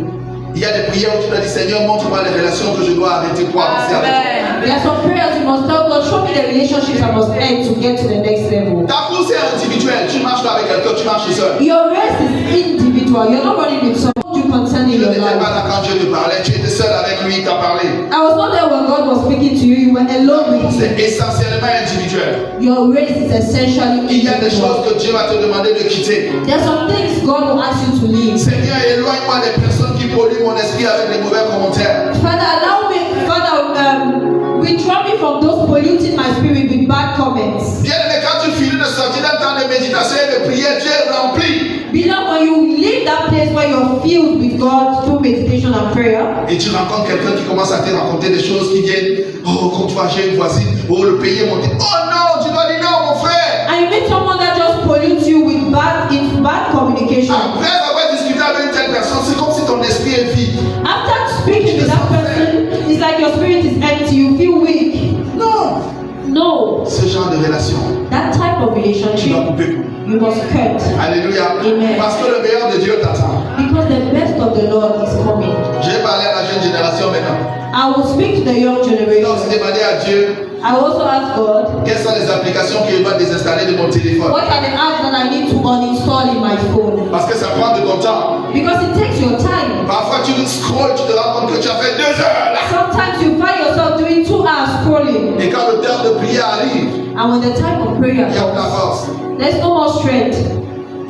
[SPEAKER 1] Il y a des prières où tu dois dire, Seigneur, montre-moi les relations que je dois arrêter pour avancer avec toi.
[SPEAKER 2] There are some prayers you must tell God, show me the relationships I must end to get to the next level.
[SPEAKER 1] Ta course est individuelle, tu marches pas avec quelqu'un, tu marches seul.
[SPEAKER 2] Your race is individual. You're not running with someone you concerning
[SPEAKER 1] Tu
[SPEAKER 2] your
[SPEAKER 1] n'étais pas
[SPEAKER 2] life.
[SPEAKER 1] là quand Dieu te parlait, tu étais seul avec lui, il t'a parlé.
[SPEAKER 2] I was not there when God was speaking to you. You were alone with
[SPEAKER 1] C'est
[SPEAKER 2] Him.
[SPEAKER 1] essentiellement individuel.
[SPEAKER 2] Your race is essentially
[SPEAKER 1] Il y a des
[SPEAKER 2] individual.
[SPEAKER 1] choses que Dieu va te demander de quitter.
[SPEAKER 2] There are some things God will ask you to leave.
[SPEAKER 1] Seigneur, éloigne-moi des personnes qui polluent mon esprit avec les mauvais commentaires.
[SPEAKER 2] Father, allow me, withdraw me from those polluting my spirit with bad comments.
[SPEAKER 1] Bien aimé, quand tu finis de sortir d'un temps de méditation et de prière, tu es rempli.
[SPEAKER 2] Beloved, when you leave that place where you're filled with God through meditation and prayer,
[SPEAKER 1] Et tu rencontres quelqu'un qui commence à te raconter des choses qui viennent. Oh, comme toi, j'ai une voisine. Oh, le pays est monté. Oh non, tu dois dire non, mon frère.
[SPEAKER 2] and you meet someone that just pollutes you with bad communication.
[SPEAKER 1] Après avoir discuté avec une telle personne, c'est comme si ton esprit est vide.
[SPEAKER 2] After speaking to that person, it's like your spirit is empty. You feel weak.
[SPEAKER 1] Non.
[SPEAKER 2] No,
[SPEAKER 1] Ce genre de relation,
[SPEAKER 2] that type type of
[SPEAKER 1] tu dois
[SPEAKER 2] relationship,
[SPEAKER 1] couper court.
[SPEAKER 2] you must cut.
[SPEAKER 1] Alléluia.
[SPEAKER 2] Amen.
[SPEAKER 1] Parce que le meilleur de Dieu t'attend.
[SPEAKER 2] Because the best of the Lord is coming.
[SPEAKER 1] Je vais parler à la jeune génération maintenant.
[SPEAKER 2] I will speak to the young
[SPEAKER 1] Je vais aussi
[SPEAKER 2] generation.
[SPEAKER 1] demander à Dieu
[SPEAKER 2] I will also ask God,
[SPEAKER 1] quelles sont les applications que je dois désinstaller de mon téléphone.
[SPEAKER 2] what are the apps that I need to uninstall in my phone?
[SPEAKER 1] Parce que ça prend de ton temps.
[SPEAKER 2] Because it takes your time.
[SPEAKER 1] Parfois tu scrolles, tu te rends compte que tu as fait 2 heures là.
[SPEAKER 2] Sometimes you find yourself doing 2 hours scrolling.
[SPEAKER 1] Et quand le temps de prière arrive,
[SPEAKER 2] And when the time of prayer
[SPEAKER 1] il y a de la
[SPEAKER 2] comes,
[SPEAKER 1] force.
[SPEAKER 2] there's no more strength.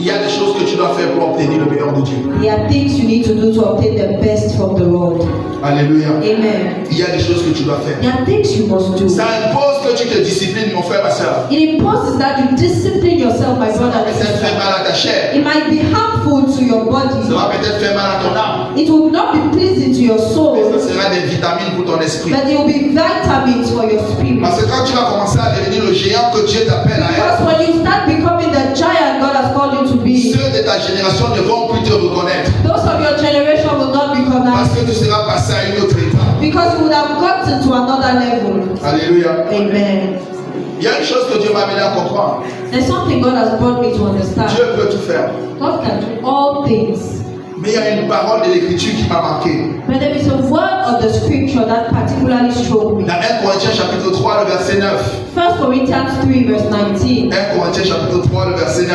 [SPEAKER 1] Il y a des choses que tu dois faire pour obtenir le meilleur de Dieu.
[SPEAKER 2] There are things you need to do to obtain the best from the Lord.
[SPEAKER 1] Alléluia.
[SPEAKER 2] Amen.
[SPEAKER 1] Il y a des choses que tu dois faire.
[SPEAKER 2] There are things you must do.
[SPEAKER 1] Ça impose que tu te disciplines, mon frère, ma soeur.
[SPEAKER 2] It imposes that you discipline yourself, my
[SPEAKER 1] Ça va
[SPEAKER 2] brother and
[SPEAKER 1] peut-être faire
[SPEAKER 2] sister.
[SPEAKER 1] mal à ta chair.
[SPEAKER 2] It might be harmful to your
[SPEAKER 1] Ça
[SPEAKER 2] body.
[SPEAKER 1] va peut-être faire mal à ton âme.
[SPEAKER 2] It will not be pleasing to your
[SPEAKER 1] Mais
[SPEAKER 2] soul,
[SPEAKER 1] ça sera des vitamines pour ton esprit.
[SPEAKER 2] but it will be vitamins for your spirit.
[SPEAKER 1] Parce que quand tu vas commencer à devenir le géant que Dieu t'appelle à
[SPEAKER 2] Because
[SPEAKER 1] être,
[SPEAKER 2] when you start becoming the giant God has called you to be,
[SPEAKER 1] ceux de ta génération ne vont plus te reconnaître.
[SPEAKER 2] those of your generation will not
[SPEAKER 1] Parce
[SPEAKER 2] recognize
[SPEAKER 1] que tu seras passé à une autre étape.
[SPEAKER 2] because you would have gotten to another level.
[SPEAKER 1] Alléluia.
[SPEAKER 2] Amen.
[SPEAKER 1] Il y a une chose que Dieu m'a amené à comprendre.
[SPEAKER 2] There's something God has brought me to understand.
[SPEAKER 1] Dieu peut tout faire.
[SPEAKER 2] God can do all things.
[SPEAKER 1] Mais il y a une parole de l'écriture qui m'a marqué.
[SPEAKER 2] But there is a word of the scripture that particularly struck me.
[SPEAKER 1] Dans 1 Corinthiens chapitre 3, le verset 9.
[SPEAKER 2] 1 Corinthians 3 verse 19.
[SPEAKER 1] 1 Corinthiens chapitre 3, le verset 9.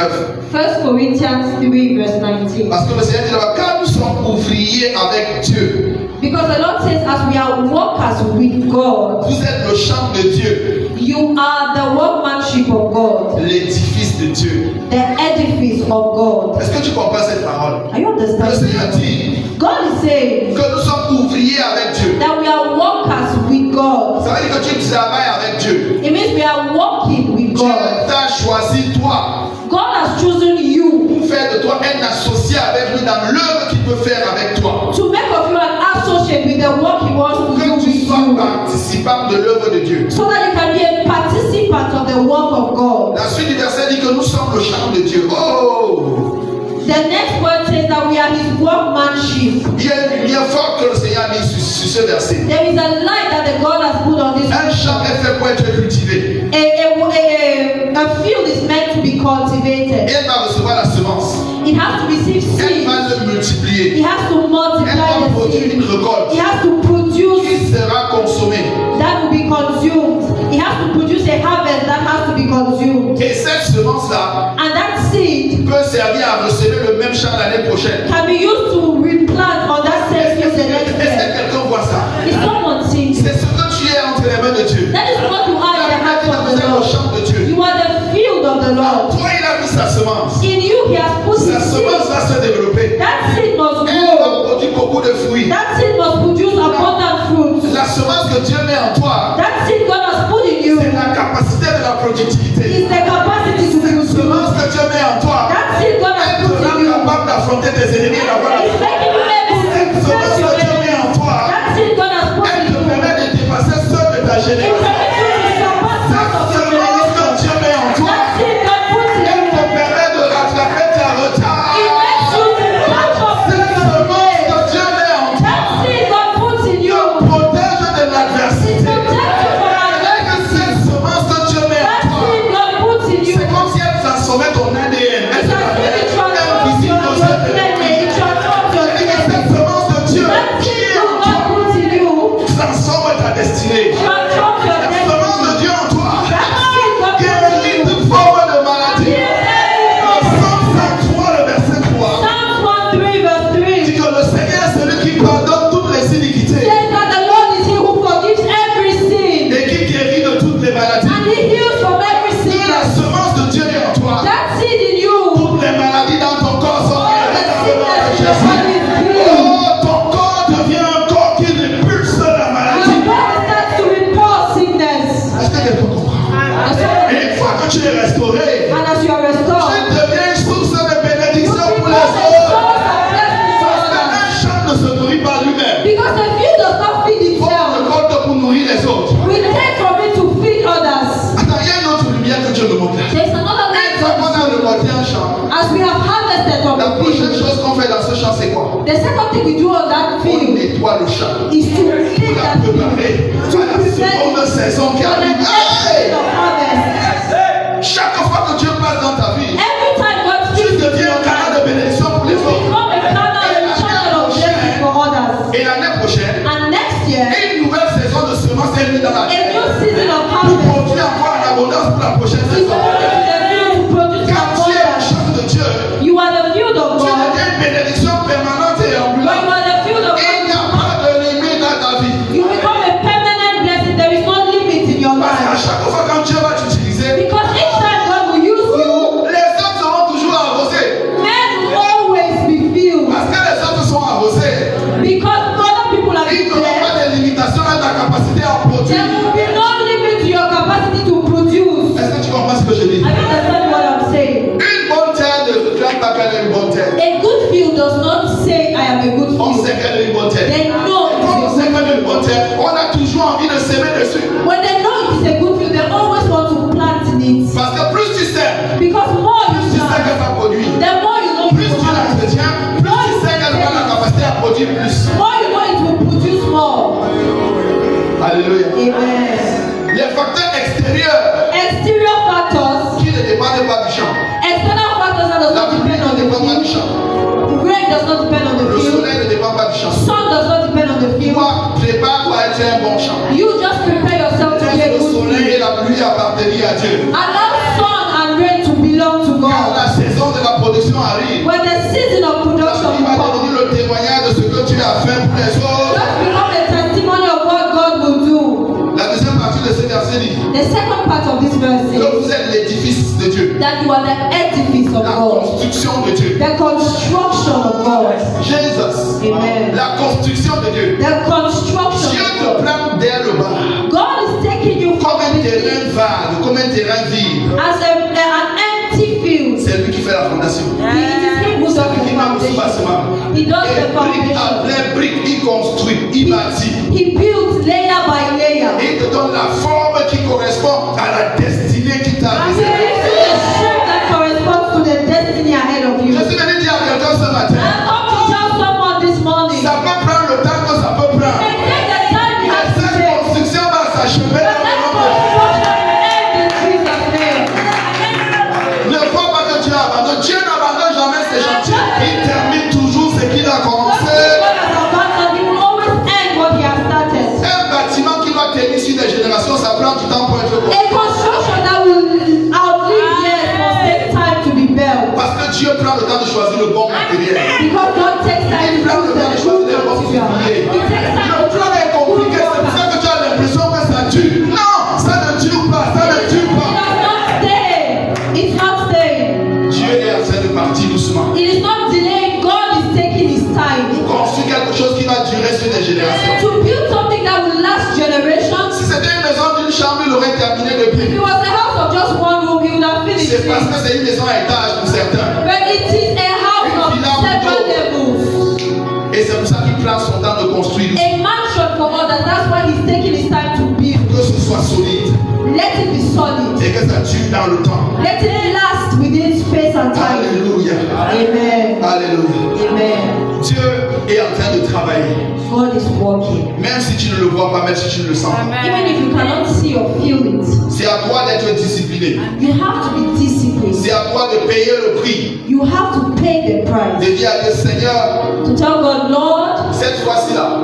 [SPEAKER 2] 1 Corinthians 3 verse 19.
[SPEAKER 1] Parce que le Seigneur dit là-bas, car nous sommes ouvriers avec Dieu.
[SPEAKER 2] Because the Lord says, as we are workers with God,
[SPEAKER 1] Vous êtes le champ de Dieu,
[SPEAKER 2] you are the workmanship of God,
[SPEAKER 1] l'édifice de Dieu.
[SPEAKER 2] the edifice of God.
[SPEAKER 1] Est-ce que tu comprends cette parole?
[SPEAKER 2] Are you
[SPEAKER 1] Le Seigneur
[SPEAKER 2] understanding?
[SPEAKER 1] dit
[SPEAKER 2] God is saying
[SPEAKER 1] que nous sommes ouvriers avec Dieu.
[SPEAKER 2] that we are workers with God.
[SPEAKER 1] Ça veut dire que tu travailles avec Dieu.
[SPEAKER 2] It means we are working with
[SPEAKER 1] Dieu
[SPEAKER 2] God.
[SPEAKER 1] t'a choisi toi
[SPEAKER 2] God has chosen you
[SPEAKER 1] pour faire de toi un associé avec lui dans l'œuvre qu'il peut faire avec toi.
[SPEAKER 2] to make of you an associate with the work He wants to do
[SPEAKER 1] Que
[SPEAKER 2] with
[SPEAKER 1] tu sois
[SPEAKER 2] you,
[SPEAKER 1] participant de l'œuvre de Dieu.
[SPEAKER 2] so that you can be a participant of the work of God.
[SPEAKER 1] La suite du verset dit que nous sommes le champ de Dieu. Oh!
[SPEAKER 2] The next word says that we are His workmanship.
[SPEAKER 1] Il y a une lumière forte que le Seigneur a mis sur ce verset.
[SPEAKER 2] There is a light that the God has put on this.
[SPEAKER 1] Un champ est fait pour être cultivé.
[SPEAKER 2] A field is meant to be cultivated.
[SPEAKER 1] Elle va recevoir la semence.
[SPEAKER 2] It has to receive
[SPEAKER 1] Elle
[SPEAKER 2] seed.
[SPEAKER 1] va le multiplier.
[SPEAKER 2] It has to
[SPEAKER 1] Elle
[SPEAKER 2] multiply
[SPEAKER 1] va
[SPEAKER 2] the
[SPEAKER 1] produire
[SPEAKER 2] seed.
[SPEAKER 1] une récolte
[SPEAKER 2] It has to produce
[SPEAKER 1] qui sera consommée.
[SPEAKER 2] that will be consumed. It has to produce a harvest that has to be consumed.
[SPEAKER 1] Et cette semence-là
[SPEAKER 2] And that seed
[SPEAKER 1] peut servir à recevoir le même champ l'année prochaine.
[SPEAKER 2] can be used to replant on that same field the next
[SPEAKER 1] Est-ce que
[SPEAKER 2] year.
[SPEAKER 1] quelqu'un voit ça?
[SPEAKER 2] Is someone seeing
[SPEAKER 1] C'est
[SPEAKER 2] it?
[SPEAKER 1] ce que tu es entre les mains de Dieu.
[SPEAKER 2] That is what you are in the hands of
[SPEAKER 1] Vous
[SPEAKER 2] the
[SPEAKER 1] êtes le
[SPEAKER 2] Lord.
[SPEAKER 1] champ de Dieu.
[SPEAKER 2] You are the field of the Lord.
[SPEAKER 1] Toi, il a mis sa semence.
[SPEAKER 2] In you, He has put
[SPEAKER 1] Sa
[SPEAKER 2] His
[SPEAKER 1] semence
[SPEAKER 2] seed.
[SPEAKER 1] va se développer.
[SPEAKER 2] That seed must
[SPEAKER 1] Elle va
[SPEAKER 2] grow.
[SPEAKER 1] produire beaucoup de fruits.
[SPEAKER 2] That seed must produce abundant fruits.
[SPEAKER 1] La semence que Dieu met en toi,
[SPEAKER 2] That seed God has put in you
[SPEAKER 1] c'est la capacité de la productivité.
[SPEAKER 2] is the capacity to
[SPEAKER 1] La
[SPEAKER 2] produce.
[SPEAKER 1] semence que Dieu met en toi,
[SPEAKER 2] That seed God has
[SPEAKER 1] elle
[SPEAKER 2] put
[SPEAKER 1] te rend
[SPEAKER 2] in you
[SPEAKER 1] capable d'affronter tes ennemis et d'avoir la
[SPEAKER 2] is making you able to
[SPEAKER 1] Cette semence
[SPEAKER 2] face your
[SPEAKER 1] que Dieu met
[SPEAKER 2] enemies.
[SPEAKER 1] en toi,
[SPEAKER 2] That seed God has put
[SPEAKER 1] elle
[SPEAKER 2] in
[SPEAKER 1] te
[SPEAKER 2] you
[SPEAKER 1] permet de dépasser ceux de ta
[SPEAKER 2] is
[SPEAKER 1] génération.
[SPEAKER 2] making you to surpass
[SPEAKER 1] Cette
[SPEAKER 2] that of your
[SPEAKER 1] semence que
[SPEAKER 2] generation.
[SPEAKER 1] Dieu met en toi,
[SPEAKER 2] That seed God puts in
[SPEAKER 1] elle
[SPEAKER 2] you,
[SPEAKER 1] te permet de rattraper ta retard.
[SPEAKER 2] it makes you to catch up with
[SPEAKER 1] Cette
[SPEAKER 2] your
[SPEAKER 1] semence
[SPEAKER 2] delay.
[SPEAKER 1] que Dieu met en toi,
[SPEAKER 2] That seed God puts in you,
[SPEAKER 1] te protège de
[SPEAKER 2] it
[SPEAKER 1] l'adversité.
[SPEAKER 2] protects you from
[SPEAKER 1] Avec
[SPEAKER 2] adversity.
[SPEAKER 1] cette semence que Dieu met en
[SPEAKER 2] That
[SPEAKER 1] toi,
[SPEAKER 2] seed God puts in you,
[SPEAKER 1] c'est comme si elle transformait ton ADN. Elle
[SPEAKER 2] it's
[SPEAKER 1] te
[SPEAKER 2] as if
[SPEAKER 1] permet
[SPEAKER 2] it transforms
[SPEAKER 1] invisible
[SPEAKER 2] your
[SPEAKER 1] aux yeux de
[SPEAKER 2] DNA, it transforms your
[SPEAKER 1] cette
[SPEAKER 2] DNA.
[SPEAKER 1] semence de Dieu
[SPEAKER 2] That
[SPEAKER 1] qui
[SPEAKER 2] seed
[SPEAKER 1] est en
[SPEAKER 2] God
[SPEAKER 1] toi
[SPEAKER 2] puts in you,
[SPEAKER 1] transforme ta destinée.
[SPEAKER 2] transforms your
[SPEAKER 1] La semence de
[SPEAKER 2] destiny.
[SPEAKER 1] Dieu en toi
[SPEAKER 2] That seed God
[SPEAKER 1] qui
[SPEAKER 2] puts in
[SPEAKER 1] est
[SPEAKER 2] you,
[SPEAKER 1] toute forme de maladie.
[SPEAKER 2] heals
[SPEAKER 1] Psalm 103, le verset 3
[SPEAKER 2] Psalms 1:3 verse 3
[SPEAKER 1] dit que le Seigneur est celui qui pardonne toutes les iniquités
[SPEAKER 2] says that the Lord is He who forgives every sin
[SPEAKER 1] et qui guérit de toutes les maladies.
[SPEAKER 2] and He heals from every
[SPEAKER 1] Si la
[SPEAKER 2] sickness.
[SPEAKER 1] semence de Dieu est en toi,
[SPEAKER 2] That seed in you,
[SPEAKER 1] toutes les maladies dans ton corps sont
[SPEAKER 2] all the
[SPEAKER 1] guéries dans le nom de
[SPEAKER 2] sickness in your
[SPEAKER 1] Jésus.
[SPEAKER 2] body is healed.
[SPEAKER 1] Oh, ton corps devient un corps qui répulse la maladie.
[SPEAKER 2] Your body starts to repel sickness.
[SPEAKER 1] Est-ce que quelqu'un comprend? Et une fois que tu es restauré,
[SPEAKER 2] And as you are restored,
[SPEAKER 1] tu deviens une source de
[SPEAKER 2] you
[SPEAKER 1] bénédiction pour
[SPEAKER 2] become
[SPEAKER 1] les
[SPEAKER 2] a
[SPEAKER 1] autres.
[SPEAKER 2] source of blessing to
[SPEAKER 1] Parce
[SPEAKER 2] others.
[SPEAKER 1] qu'un champ ne se nourrit pas lui-même.
[SPEAKER 2] Because the field does not feed
[SPEAKER 1] Il faut
[SPEAKER 2] itself.
[SPEAKER 1] le compte pour nourrir les autres.
[SPEAKER 2] We take from it to feed others.
[SPEAKER 1] Attends, il y a une autre lumière que Dieu me montre là.
[SPEAKER 2] There's another
[SPEAKER 1] Une
[SPEAKER 2] light
[SPEAKER 1] fois qu'on
[SPEAKER 2] on
[SPEAKER 1] a remonté un champ,
[SPEAKER 2] As we have harvested from
[SPEAKER 1] la
[SPEAKER 2] the
[SPEAKER 1] prochaine
[SPEAKER 2] field,
[SPEAKER 1] chose qu'on fait dans ce champ, c'est quoi?
[SPEAKER 2] the second thing we do on that
[SPEAKER 1] On
[SPEAKER 2] field
[SPEAKER 1] nettoie le champ.
[SPEAKER 2] is to
[SPEAKER 1] Pour
[SPEAKER 2] feed
[SPEAKER 1] la
[SPEAKER 2] that field,
[SPEAKER 1] préparer
[SPEAKER 2] to
[SPEAKER 1] à la
[SPEAKER 2] prepare
[SPEAKER 1] seconde
[SPEAKER 2] it
[SPEAKER 1] saison qui
[SPEAKER 2] for the
[SPEAKER 1] arrive.
[SPEAKER 2] next
[SPEAKER 1] Hey!
[SPEAKER 2] season of harvest.
[SPEAKER 1] Chaque fois que dans la
[SPEAKER 2] A
[SPEAKER 1] terre
[SPEAKER 2] new season of
[SPEAKER 1] pour
[SPEAKER 2] harvest.
[SPEAKER 1] produire encore en abondance pour la prochaine
[SPEAKER 2] To
[SPEAKER 1] saison.
[SPEAKER 2] go into the field to produce
[SPEAKER 1] Quand tu es le
[SPEAKER 2] abundance.
[SPEAKER 1] champ de Dieu,
[SPEAKER 2] You are the field of
[SPEAKER 1] tu
[SPEAKER 2] God.
[SPEAKER 1] deviens une bénédiction permanente et
[SPEAKER 2] When you
[SPEAKER 1] ambulante.
[SPEAKER 2] are the field of
[SPEAKER 1] Il n'y a
[SPEAKER 2] God,
[SPEAKER 1] pas de limite dans ta vie.
[SPEAKER 2] you become a permanent blessing. There is no limit in your
[SPEAKER 1] Parce qu'à
[SPEAKER 2] life.
[SPEAKER 1] chaque fois quand Dieu va t'utiliser,
[SPEAKER 2] Because each time God will use you,
[SPEAKER 1] les autres seront toujours arrosés.
[SPEAKER 2] men will always be filled.
[SPEAKER 1] Parce que les autres sont arrosés.
[SPEAKER 2] Because other people are
[SPEAKER 1] Il n'y aura
[SPEAKER 2] blessed.
[SPEAKER 1] pas de limitation à ta capacité à
[SPEAKER 2] There
[SPEAKER 1] produire.
[SPEAKER 2] will be no limit to your capacity to produce.
[SPEAKER 1] Est-ce que tu comprends ce que je dis?
[SPEAKER 2] I understand what I'm saying.
[SPEAKER 1] Une bonne terre ne réclame pas qu'elle est une bonne terre.
[SPEAKER 2] A good field does not say I am a good
[SPEAKER 1] On
[SPEAKER 2] field.
[SPEAKER 1] sait qu'elle est une bonne terre.
[SPEAKER 2] They know
[SPEAKER 1] Quand on
[SPEAKER 2] it
[SPEAKER 1] sait
[SPEAKER 2] is a
[SPEAKER 1] qu'elle est une bonne terre, on a toujours envie de s'aimer dessus.
[SPEAKER 2] When they know it is a good field, they always want to plant in it.
[SPEAKER 1] Parce que plus tu sais,
[SPEAKER 2] Because more
[SPEAKER 1] plus
[SPEAKER 2] you
[SPEAKER 1] tu sais
[SPEAKER 2] plant,
[SPEAKER 1] qu'elle va produire.
[SPEAKER 2] the more you know
[SPEAKER 1] Plus
[SPEAKER 2] it
[SPEAKER 1] tu
[SPEAKER 2] will
[SPEAKER 1] la
[SPEAKER 2] happen.
[SPEAKER 1] retiens, plus tu sais qu'elle aura la capacité à produire plus.
[SPEAKER 2] More you know it will produce more.
[SPEAKER 1] Alléluia.
[SPEAKER 2] Amen.
[SPEAKER 1] Les facteurs extérieurs
[SPEAKER 2] Exterior factors,
[SPEAKER 1] qui ne dépendent pas du champ.
[SPEAKER 2] external factors that does
[SPEAKER 1] La
[SPEAKER 2] not
[SPEAKER 1] pluie
[SPEAKER 2] depend on
[SPEAKER 1] ne
[SPEAKER 2] the
[SPEAKER 1] dépend pas du
[SPEAKER 2] field.
[SPEAKER 1] champ.
[SPEAKER 2] Rain does not depend on the
[SPEAKER 1] Le
[SPEAKER 2] field.
[SPEAKER 1] soleil ne dépend pas du champ.
[SPEAKER 2] Sun does not depend on the field.
[SPEAKER 1] Toi, prépare-toi à être un bon champ.
[SPEAKER 2] You just prepare yourself to be a
[SPEAKER 1] Laisse le
[SPEAKER 2] good
[SPEAKER 1] soleil
[SPEAKER 2] field.
[SPEAKER 1] et la pluie appartenir à Dieu.
[SPEAKER 2] Allow sun and rain to belong to
[SPEAKER 1] Quand
[SPEAKER 2] God.
[SPEAKER 1] la saison de la production arrive,
[SPEAKER 2] When the season of
[SPEAKER 1] la
[SPEAKER 2] production
[SPEAKER 1] pluie va
[SPEAKER 2] comes,
[SPEAKER 1] devenir le témoignage de ce que tu as fait pour les autres.
[SPEAKER 2] just become a testimony of what God will do.
[SPEAKER 1] La deuxième partie de ce verset dit
[SPEAKER 2] The second part of this verse
[SPEAKER 1] que
[SPEAKER 2] is
[SPEAKER 1] vous êtes l'édifice de Dieu,
[SPEAKER 2] that you are the edifice of
[SPEAKER 1] la
[SPEAKER 2] God,
[SPEAKER 1] construction de Dieu.
[SPEAKER 2] the construction of God.
[SPEAKER 1] Jésus,
[SPEAKER 2] Amen.
[SPEAKER 1] la construction de Dieu.
[SPEAKER 2] The construction.
[SPEAKER 1] Dieu te prend dès le bas,
[SPEAKER 2] God is taking you
[SPEAKER 1] comme
[SPEAKER 2] from
[SPEAKER 1] un
[SPEAKER 2] the
[SPEAKER 1] terrain vague, comme un terrain vide.
[SPEAKER 2] as an empty field.
[SPEAKER 1] C'est lui qui fait la fondation.
[SPEAKER 2] It is him who does
[SPEAKER 1] C'est lui
[SPEAKER 2] the
[SPEAKER 1] qui met le
[SPEAKER 2] foundation.
[SPEAKER 1] soubassement.
[SPEAKER 2] He does
[SPEAKER 1] Et
[SPEAKER 2] the
[SPEAKER 1] brique
[SPEAKER 2] foundation.
[SPEAKER 1] après brique, il construit, il bâtit.
[SPEAKER 2] He builds layer by layer.
[SPEAKER 1] Et il te donne la forme qui correspond à la destinée qui t'a
[SPEAKER 2] And he
[SPEAKER 1] réservée.
[SPEAKER 2] gives you the shape that corresponds to the destiny ahead of you.
[SPEAKER 1] Je suis venu dire à quelqu'un ce matin,
[SPEAKER 2] I come to tell someone this morning.
[SPEAKER 1] ça peut prendre le temps que ça peut prendre.
[SPEAKER 2] They take the time you
[SPEAKER 1] Mais
[SPEAKER 2] have to
[SPEAKER 1] cette
[SPEAKER 2] take.
[SPEAKER 1] construction va s'achever
[SPEAKER 2] But
[SPEAKER 1] dans
[SPEAKER 2] that
[SPEAKER 1] le nom de Jésus.
[SPEAKER 2] construction will end in Jesus' name.
[SPEAKER 1] Ne crois pas que Dieu abandonne. Dieu n'abandonne jamais ses chantiers. Il termine toujours ce qu'il a
[SPEAKER 2] Just
[SPEAKER 1] commencé.
[SPEAKER 2] because God has abandoned, he will always end what he has started.
[SPEAKER 1] Un bâtiment qui va tenir sur des générations, ça prend du temps pour être
[SPEAKER 2] A
[SPEAKER 1] construit.
[SPEAKER 2] construction that will outlive years must take time to be built.
[SPEAKER 1] Parce que Dieu prend le temps de choisir le bon matériel.
[SPEAKER 2] Because God takes time
[SPEAKER 1] Il
[SPEAKER 2] to
[SPEAKER 1] prend le
[SPEAKER 2] choose
[SPEAKER 1] temps de
[SPEAKER 2] the
[SPEAKER 1] choisir
[SPEAKER 2] good
[SPEAKER 1] les bons
[SPEAKER 2] material.
[SPEAKER 1] ouvriers.
[SPEAKER 2] He takes time
[SPEAKER 1] Le
[SPEAKER 2] to
[SPEAKER 1] plan est
[SPEAKER 2] choose
[SPEAKER 1] compliqué,
[SPEAKER 2] good
[SPEAKER 1] c'est pour ça
[SPEAKER 2] workers.
[SPEAKER 1] que tu as l'impression que ça dure. Non, ça ne dure pas, ça ne
[SPEAKER 2] It
[SPEAKER 1] dure
[SPEAKER 2] does
[SPEAKER 1] pas.
[SPEAKER 2] not stay. It's not staying.
[SPEAKER 1] Dieu est en train de partir doucement.
[SPEAKER 2] It is not delaying. God is taking his time
[SPEAKER 1] Construire quelque chose qui va durer sur des générations.
[SPEAKER 2] to build something that will last generations.
[SPEAKER 1] Si c'était une maison d'une chambre, il aurait terminé
[SPEAKER 2] If
[SPEAKER 1] depuis.
[SPEAKER 2] it was a house of just one room, he would have finished
[SPEAKER 1] C'est parce
[SPEAKER 2] it.
[SPEAKER 1] que c'est une maison à étage pour certains.
[SPEAKER 2] But it is a house of several levels.
[SPEAKER 1] Et c'est pour ça qu'il prend son temps de construire.
[SPEAKER 2] A mansion for others. That's why he's taking his time to build.
[SPEAKER 1] Que ce soit solide
[SPEAKER 2] Let it be solid.
[SPEAKER 1] et que ça dure dans le temps.
[SPEAKER 2] Let it last within space and time.
[SPEAKER 1] Alléluia.
[SPEAKER 2] Amen.
[SPEAKER 1] Alléluia.
[SPEAKER 2] Amen.
[SPEAKER 1] Dieu est en train de travailler.
[SPEAKER 2] God is working.
[SPEAKER 1] Même si tu ne le vois pas, même si tu ne le sens pas.
[SPEAKER 2] Even if you cannot see or feel it,
[SPEAKER 1] C'est à toi d'être discipliné.
[SPEAKER 2] you have to be disciplined.
[SPEAKER 1] C'est à toi de payer le prix.
[SPEAKER 2] You have to pay the price.
[SPEAKER 1] De dire à Dieu, Seigneur,
[SPEAKER 2] To tell God, Lord,
[SPEAKER 1] cette fois-ci-là,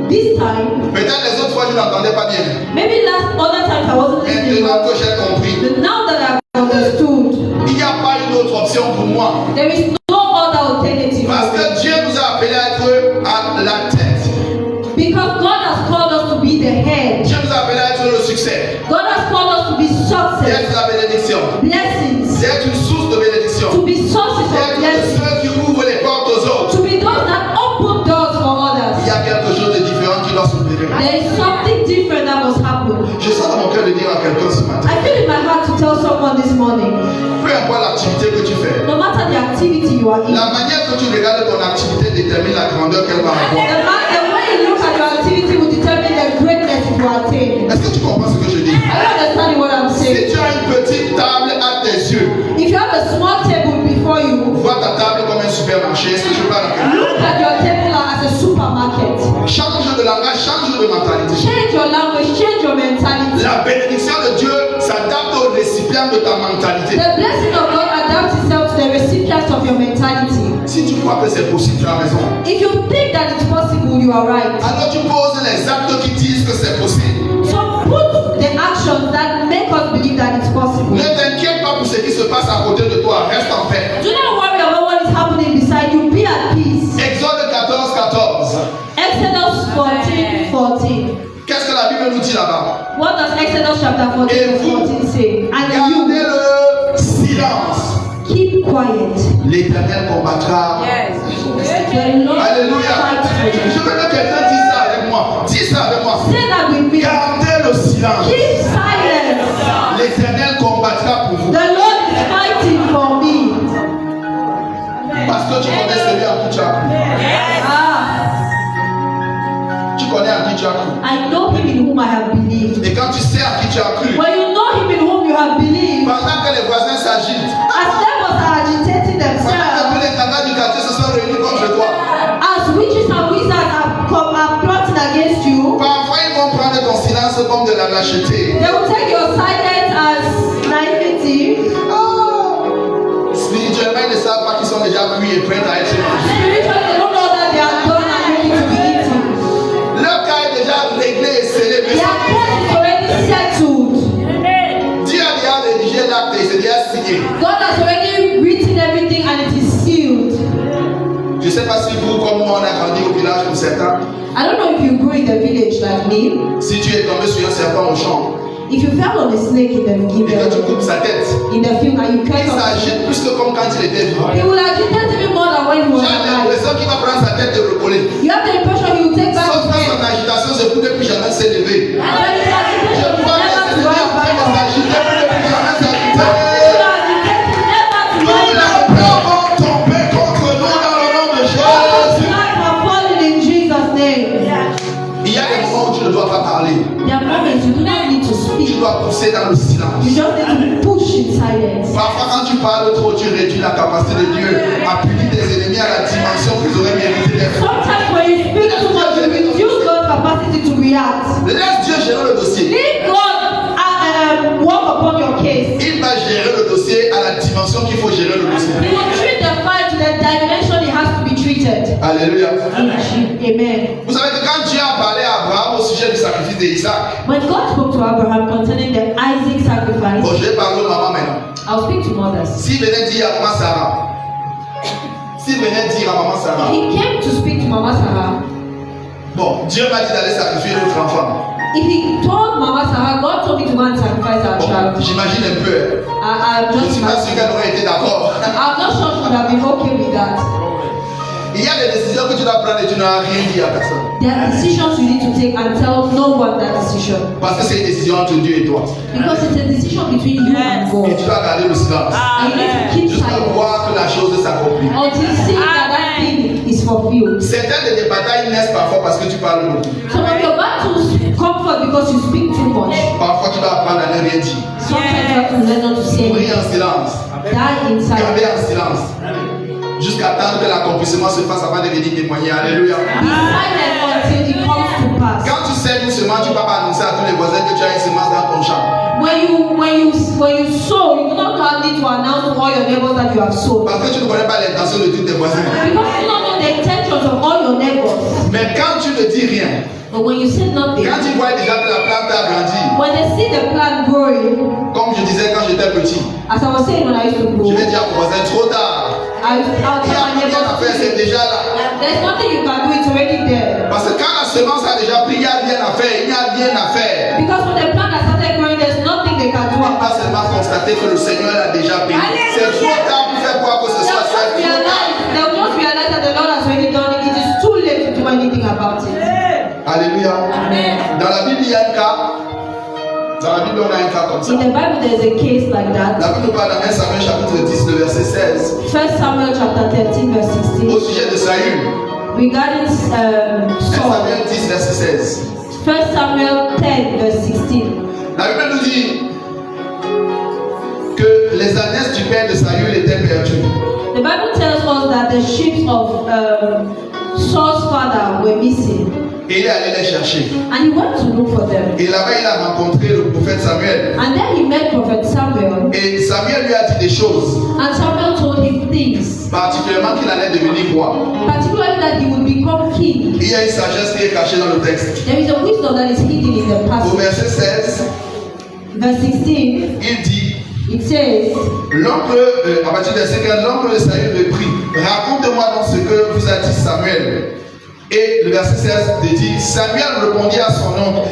[SPEAKER 2] this time,
[SPEAKER 1] peut-être les autres fois je n'entendais pas bien.
[SPEAKER 2] maybe other times I wasn't listening,
[SPEAKER 1] Maintenant que j'ai compris,
[SPEAKER 2] but now that I've understood,
[SPEAKER 1] il n'y a pas une autre option pour moi.
[SPEAKER 2] there is no other alternative.
[SPEAKER 1] Parce que Dieu nous a appelés à être à la tête.
[SPEAKER 2] Because God has called us to be the head.
[SPEAKER 1] Dieu nous a appelés à être le succès.
[SPEAKER 2] God has called us to be success,
[SPEAKER 1] D'être la bénédiction.
[SPEAKER 2] blessings,
[SPEAKER 1] D'être une source de bénédiction.
[SPEAKER 2] to be sources of
[SPEAKER 1] D'être
[SPEAKER 2] blessings,
[SPEAKER 1] ceux qui ouvrent les portes aux autres.
[SPEAKER 2] to be those that open doors for
[SPEAKER 1] Il
[SPEAKER 2] others.
[SPEAKER 1] y a quelque chose de différent qui doit s'opérer.
[SPEAKER 2] There is something different that must happen.
[SPEAKER 1] Je sens dans mon cœur de dire à quelqu'un ce matin.
[SPEAKER 2] I feel in my heart to tell someone this morning,
[SPEAKER 1] Peu importe l'activité que tu fais,
[SPEAKER 2] no matter the activity you are in,
[SPEAKER 1] la manière que tu regardes ton activité détermine la grandeur qu'elle va avoir.
[SPEAKER 2] the way you look at your activity will determine the greatness it will attain.
[SPEAKER 1] Est-ce que tu comprends ce que je dis?
[SPEAKER 2] Are you understanding what I'm
[SPEAKER 1] Si
[SPEAKER 2] saying?
[SPEAKER 1] tu as une petite table à tes yeux,
[SPEAKER 2] If you have a small table before you,
[SPEAKER 1] vois ta table comme un supermarché. Est-ce que je parle à quelqu'un?
[SPEAKER 2] look at your table as a supermarket.
[SPEAKER 1] Change de langage, change de mentalité.
[SPEAKER 2] Change your language, change your mentality.
[SPEAKER 1] La bénédiction de Dieu s'adapte au récipient de ta mentalité.
[SPEAKER 2] The blessing of God adapts itself to the recipient of your mentality.
[SPEAKER 1] Si tu crois que c'est possible, tu as raison.
[SPEAKER 2] If you think that it's possible, you are right.
[SPEAKER 1] Alors tu poses les actes qui disent que c'est possible.
[SPEAKER 2] So put
[SPEAKER 1] Qu'est-ce que la Bible nous dit là-bas?
[SPEAKER 2] What does Exodus chapter 14
[SPEAKER 1] Et
[SPEAKER 2] verse
[SPEAKER 1] vous,
[SPEAKER 2] 14 say? And you
[SPEAKER 1] gardez le silence.
[SPEAKER 2] keep quiet.
[SPEAKER 1] L'Éternel combattra.
[SPEAKER 2] The Lord
[SPEAKER 1] Alléluia.
[SPEAKER 2] fights for you.
[SPEAKER 1] Je veux que quelqu'un dise ça avec moi. Dis ça avec moi.
[SPEAKER 2] Say that with me.
[SPEAKER 1] Gardez le silence.
[SPEAKER 2] Keep silence.
[SPEAKER 1] L'Éternel combattra pour vous.
[SPEAKER 2] The Lord is fighting for me.
[SPEAKER 1] Parce que tu connais celui à qui tu as cru. Tu connais à qui tu as cru.
[SPEAKER 2] I know him in whom I have believed.
[SPEAKER 1] Et quand tu sais à qui tu as cru,
[SPEAKER 2] When you know him in whom you have believed,
[SPEAKER 1] pendant que les voisins s'agitent,
[SPEAKER 2] as neighbors are agitating
[SPEAKER 1] pendant que
[SPEAKER 2] themselves,
[SPEAKER 1] tous les canards du quartier se sont réunis contre toi,
[SPEAKER 2] as witches and wizards are plotting against you,
[SPEAKER 1] parfois ils vont prendre ton silence comme de la lâcheté.
[SPEAKER 2] they will take your silence as naivety.
[SPEAKER 1] Spirituellement, ils ne savent pas qu'ils sont déjà cuits et prêts à être mangés.
[SPEAKER 2] Spiritually, they don't know that they are done and ready to be eaten.
[SPEAKER 1] Leur cas est déjà réglé et scellé. Mais
[SPEAKER 2] Their case is already settled.
[SPEAKER 1] Dieu a déjà rédigé l'acte et c'est déjà signé.
[SPEAKER 2] God has already written everything and it is sealed.
[SPEAKER 1] Je ne sais pas si vous, comme moi, on a grandi au village pour certains.
[SPEAKER 2] I don't know if you grew in the village like me.
[SPEAKER 1] Si tu es tombé sur un serpent au champ
[SPEAKER 2] If you fell on a snake
[SPEAKER 1] et que tu coupes sa tête,
[SPEAKER 2] in the field and you cut
[SPEAKER 1] il
[SPEAKER 2] off,
[SPEAKER 1] s'agite plus que comme quand il était vivant.
[SPEAKER 2] he will agitate even more than when he was
[SPEAKER 1] J'ai
[SPEAKER 2] alive.
[SPEAKER 1] l'impression qu'il va prendre sa tête et recoller.
[SPEAKER 2] You have the impression he will take back
[SPEAKER 1] Sauf
[SPEAKER 2] his
[SPEAKER 1] que
[SPEAKER 2] head.
[SPEAKER 1] son agitation se peut plus jamais s'élever.
[SPEAKER 2] And when his agitation
[SPEAKER 1] Je
[SPEAKER 2] is
[SPEAKER 1] vois que
[SPEAKER 2] never
[SPEAKER 1] c'est
[SPEAKER 2] to rise back
[SPEAKER 1] en train de
[SPEAKER 2] up.
[SPEAKER 1] s'agiter, plus jamais s'agiter.
[SPEAKER 2] He will agitate never to
[SPEAKER 1] Tous
[SPEAKER 2] rise
[SPEAKER 1] les
[SPEAKER 2] back up.
[SPEAKER 1] plans vont tomber contre nous dans le nom de
[SPEAKER 2] All
[SPEAKER 1] Jésus.
[SPEAKER 2] life are falling in Jesus' name.
[SPEAKER 1] Il y a des moments où tu ne dois pas parler.
[SPEAKER 2] There are moments you do not need to
[SPEAKER 1] Tu
[SPEAKER 2] speak.
[SPEAKER 1] dois pousser dans le silence.
[SPEAKER 2] You just need to push in silence.
[SPEAKER 1] Parfois, quand tu parles trop, tu réduis la capacité de Dieu à punir tes ennemis à la dimension qu'ils auraient mérité d'être.
[SPEAKER 2] Sometimes when you speak too much, you reduce God's capacity to react.
[SPEAKER 1] Laisse Dieu gérer le dossier.
[SPEAKER 2] Leave God work upon your case.
[SPEAKER 1] Il va gérer le dossier à la dimension qu'il faut gérer le dossier.
[SPEAKER 2] He will treat the fire to the dimension it has to be treated.
[SPEAKER 1] Alléluia.
[SPEAKER 2] Amen.
[SPEAKER 1] Vous savez que quand Dieu a parlé à Abraham au sujet du sacrifice d'Isaac,
[SPEAKER 2] When God spoke to Abraham concerning the Isaac sacrifice,
[SPEAKER 1] bon, je vais parler aux mamans maintenant.
[SPEAKER 2] I'll speak to mothers.
[SPEAKER 1] S'il venait dire à maman Sarah, s'il venait dire à maman Sarah,
[SPEAKER 2] He came to speak to Mama Sarah.
[SPEAKER 1] bon, Dieu m'a dit d'aller sacrifier notre enfant.
[SPEAKER 2] If he told Mama Sarah, God told me to go and sacrifice our
[SPEAKER 1] Bon,
[SPEAKER 2] child.
[SPEAKER 1] j'imagine un peu.
[SPEAKER 2] I'm
[SPEAKER 1] Je ne
[SPEAKER 2] just
[SPEAKER 1] suis pas sûr qu'elle aurait été d'accord.
[SPEAKER 2] I'm not sure she would have been okay with that.
[SPEAKER 1] Il y a des décisions que tu dois prendre et tu n'as rien dit à personne.
[SPEAKER 2] There are decisions you need to take and tell no one that decision.
[SPEAKER 1] Parce que c'est une décision entre Dieu et toi.
[SPEAKER 2] Because it's a decision between you and
[SPEAKER 1] Et
[SPEAKER 2] God.
[SPEAKER 1] tu dois garder le silence.
[SPEAKER 2] And you need to keep
[SPEAKER 1] Jusqu'à
[SPEAKER 2] silent
[SPEAKER 1] voir que la chose s'accomplit.
[SPEAKER 2] until you see that thing is fulfilled.
[SPEAKER 1] Certaines de tes batailles naissent parfois parce que tu parles beaucoup.
[SPEAKER 2] Some of your battles come forth because you speak too much.
[SPEAKER 1] Parfois tu dois apprendre à ne rien dire.
[SPEAKER 2] Sometimes you have to learn not to say
[SPEAKER 1] Mourir en silence.
[SPEAKER 2] die in
[SPEAKER 1] Garder
[SPEAKER 2] silence.
[SPEAKER 1] en silence. Jusqu'à attendre que l'accomplissement se fasse avant de venir témoigner. Alléluia.
[SPEAKER 2] Be silent until it comes to pass.
[SPEAKER 1] Quand tu sèmes une semence, tu ne vas pas annoncer à tous les voisins que tu as une semence dans ton champ.
[SPEAKER 2] When you sow, you do not need to announce to all your neighbors that you have sown.
[SPEAKER 1] Parce que tu ne connais pas l'intention de tous tes voisins.
[SPEAKER 2] Because you don't know the intentions of all your neighbors.
[SPEAKER 1] Mais quand tu ne dis rien,
[SPEAKER 2] But when you say nothing,
[SPEAKER 1] quand tu vois déjà que la plante a grandi,
[SPEAKER 2] when they see the plant growing,
[SPEAKER 1] comme je disais quand j'étais petit,
[SPEAKER 2] as I was saying when I used to grow,
[SPEAKER 1] je vais dire à mon voisin trop tard.
[SPEAKER 2] I'll
[SPEAKER 1] Il
[SPEAKER 2] tell
[SPEAKER 1] n'y a
[SPEAKER 2] my
[SPEAKER 1] rien à faire, c'est
[SPEAKER 2] neighbors,
[SPEAKER 1] déjà là.
[SPEAKER 2] there's nothing you can do, it's already there.
[SPEAKER 1] Parce que quand la semence a déjà pris, il n'y a rien à faire, il n'y a rien à faire.
[SPEAKER 2] Because when the plant has started growing, there's nothing they can do
[SPEAKER 1] On va
[SPEAKER 2] about it.
[SPEAKER 1] seulement constater que le Seigneur l'a déjà béni. C'est trop tard pour faire quoi que ce soit. C'est trop tard.
[SPEAKER 2] They'll just realize that the Lord has already done it. It is too late to do anything about it.
[SPEAKER 1] Alléluia.
[SPEAKER 2] Amen.
[SPEAKER 1] Dans la Bible, il y a un cas. Dans la Bible, on a un cas comme ça.
[SPEAKER 2] In the Bible, there's a case like that.
[SPEAKER 1] La Bible nous parle dans 1 Samuel chapitre 10, le verset 16,
[SPEAKER 2] 1 Samuel chapter 13, verse
[SPEAKER 1] au
[SPEAKER 2] 16.
[SPEAKER 1] sujet de Saül.
[SPEAKER 2] Regarding
[SPEAKER 1] 1
[SPEAKER 2] Saul.
[SPEAKER 1] Samuel 10, verset 16.
[SPEAKER 2] 1 Samuel 10, verse 16.
[SPEAKER 1] La Bible nous dit que les ânesses du père de Saül étaient perdues.
[SPEAKER 2] The Bible tells us that the sheep of Saul's father were missing.
[SPEAKER 1] Et il est allé les chercher.
[SPEAKER 2] And he went to look for them.
[SPEAKER 1] Et là-bas, il a rencontré le prophète Samuel.
[SPEAKER 2] And then he met Prophet Samuel.
[SPEAKER 1] Et Samuel lui a dit des choses,
[SPEAKER 2] And Samuel told him things,
[SPEAKER 1] particulièrement qu'il allait devenir roi.
[SPEAKER 2] particularly that he would become king.
[SPEAKER 1] Il y a une sagesse qui est cachée dans le texte.
[SPEAKER 2] There is a wisdom that is hidden in the
[SPEAKER 1] Au
[SPEAKER 2] passage.
[SPEAKER 1] verset 16,
[SPEAKER 2] Verse 16,
[SPEAKER 1] il dit,
[SPEAKER 2] it says,
[SPEAKER 1] l'oncle, à partir du verset 15, l'oncle de Saül reprit, raconte-moi donc ce que vous a dit Samuel. Et le verset 16 dit, Samuel répondit à son oncle,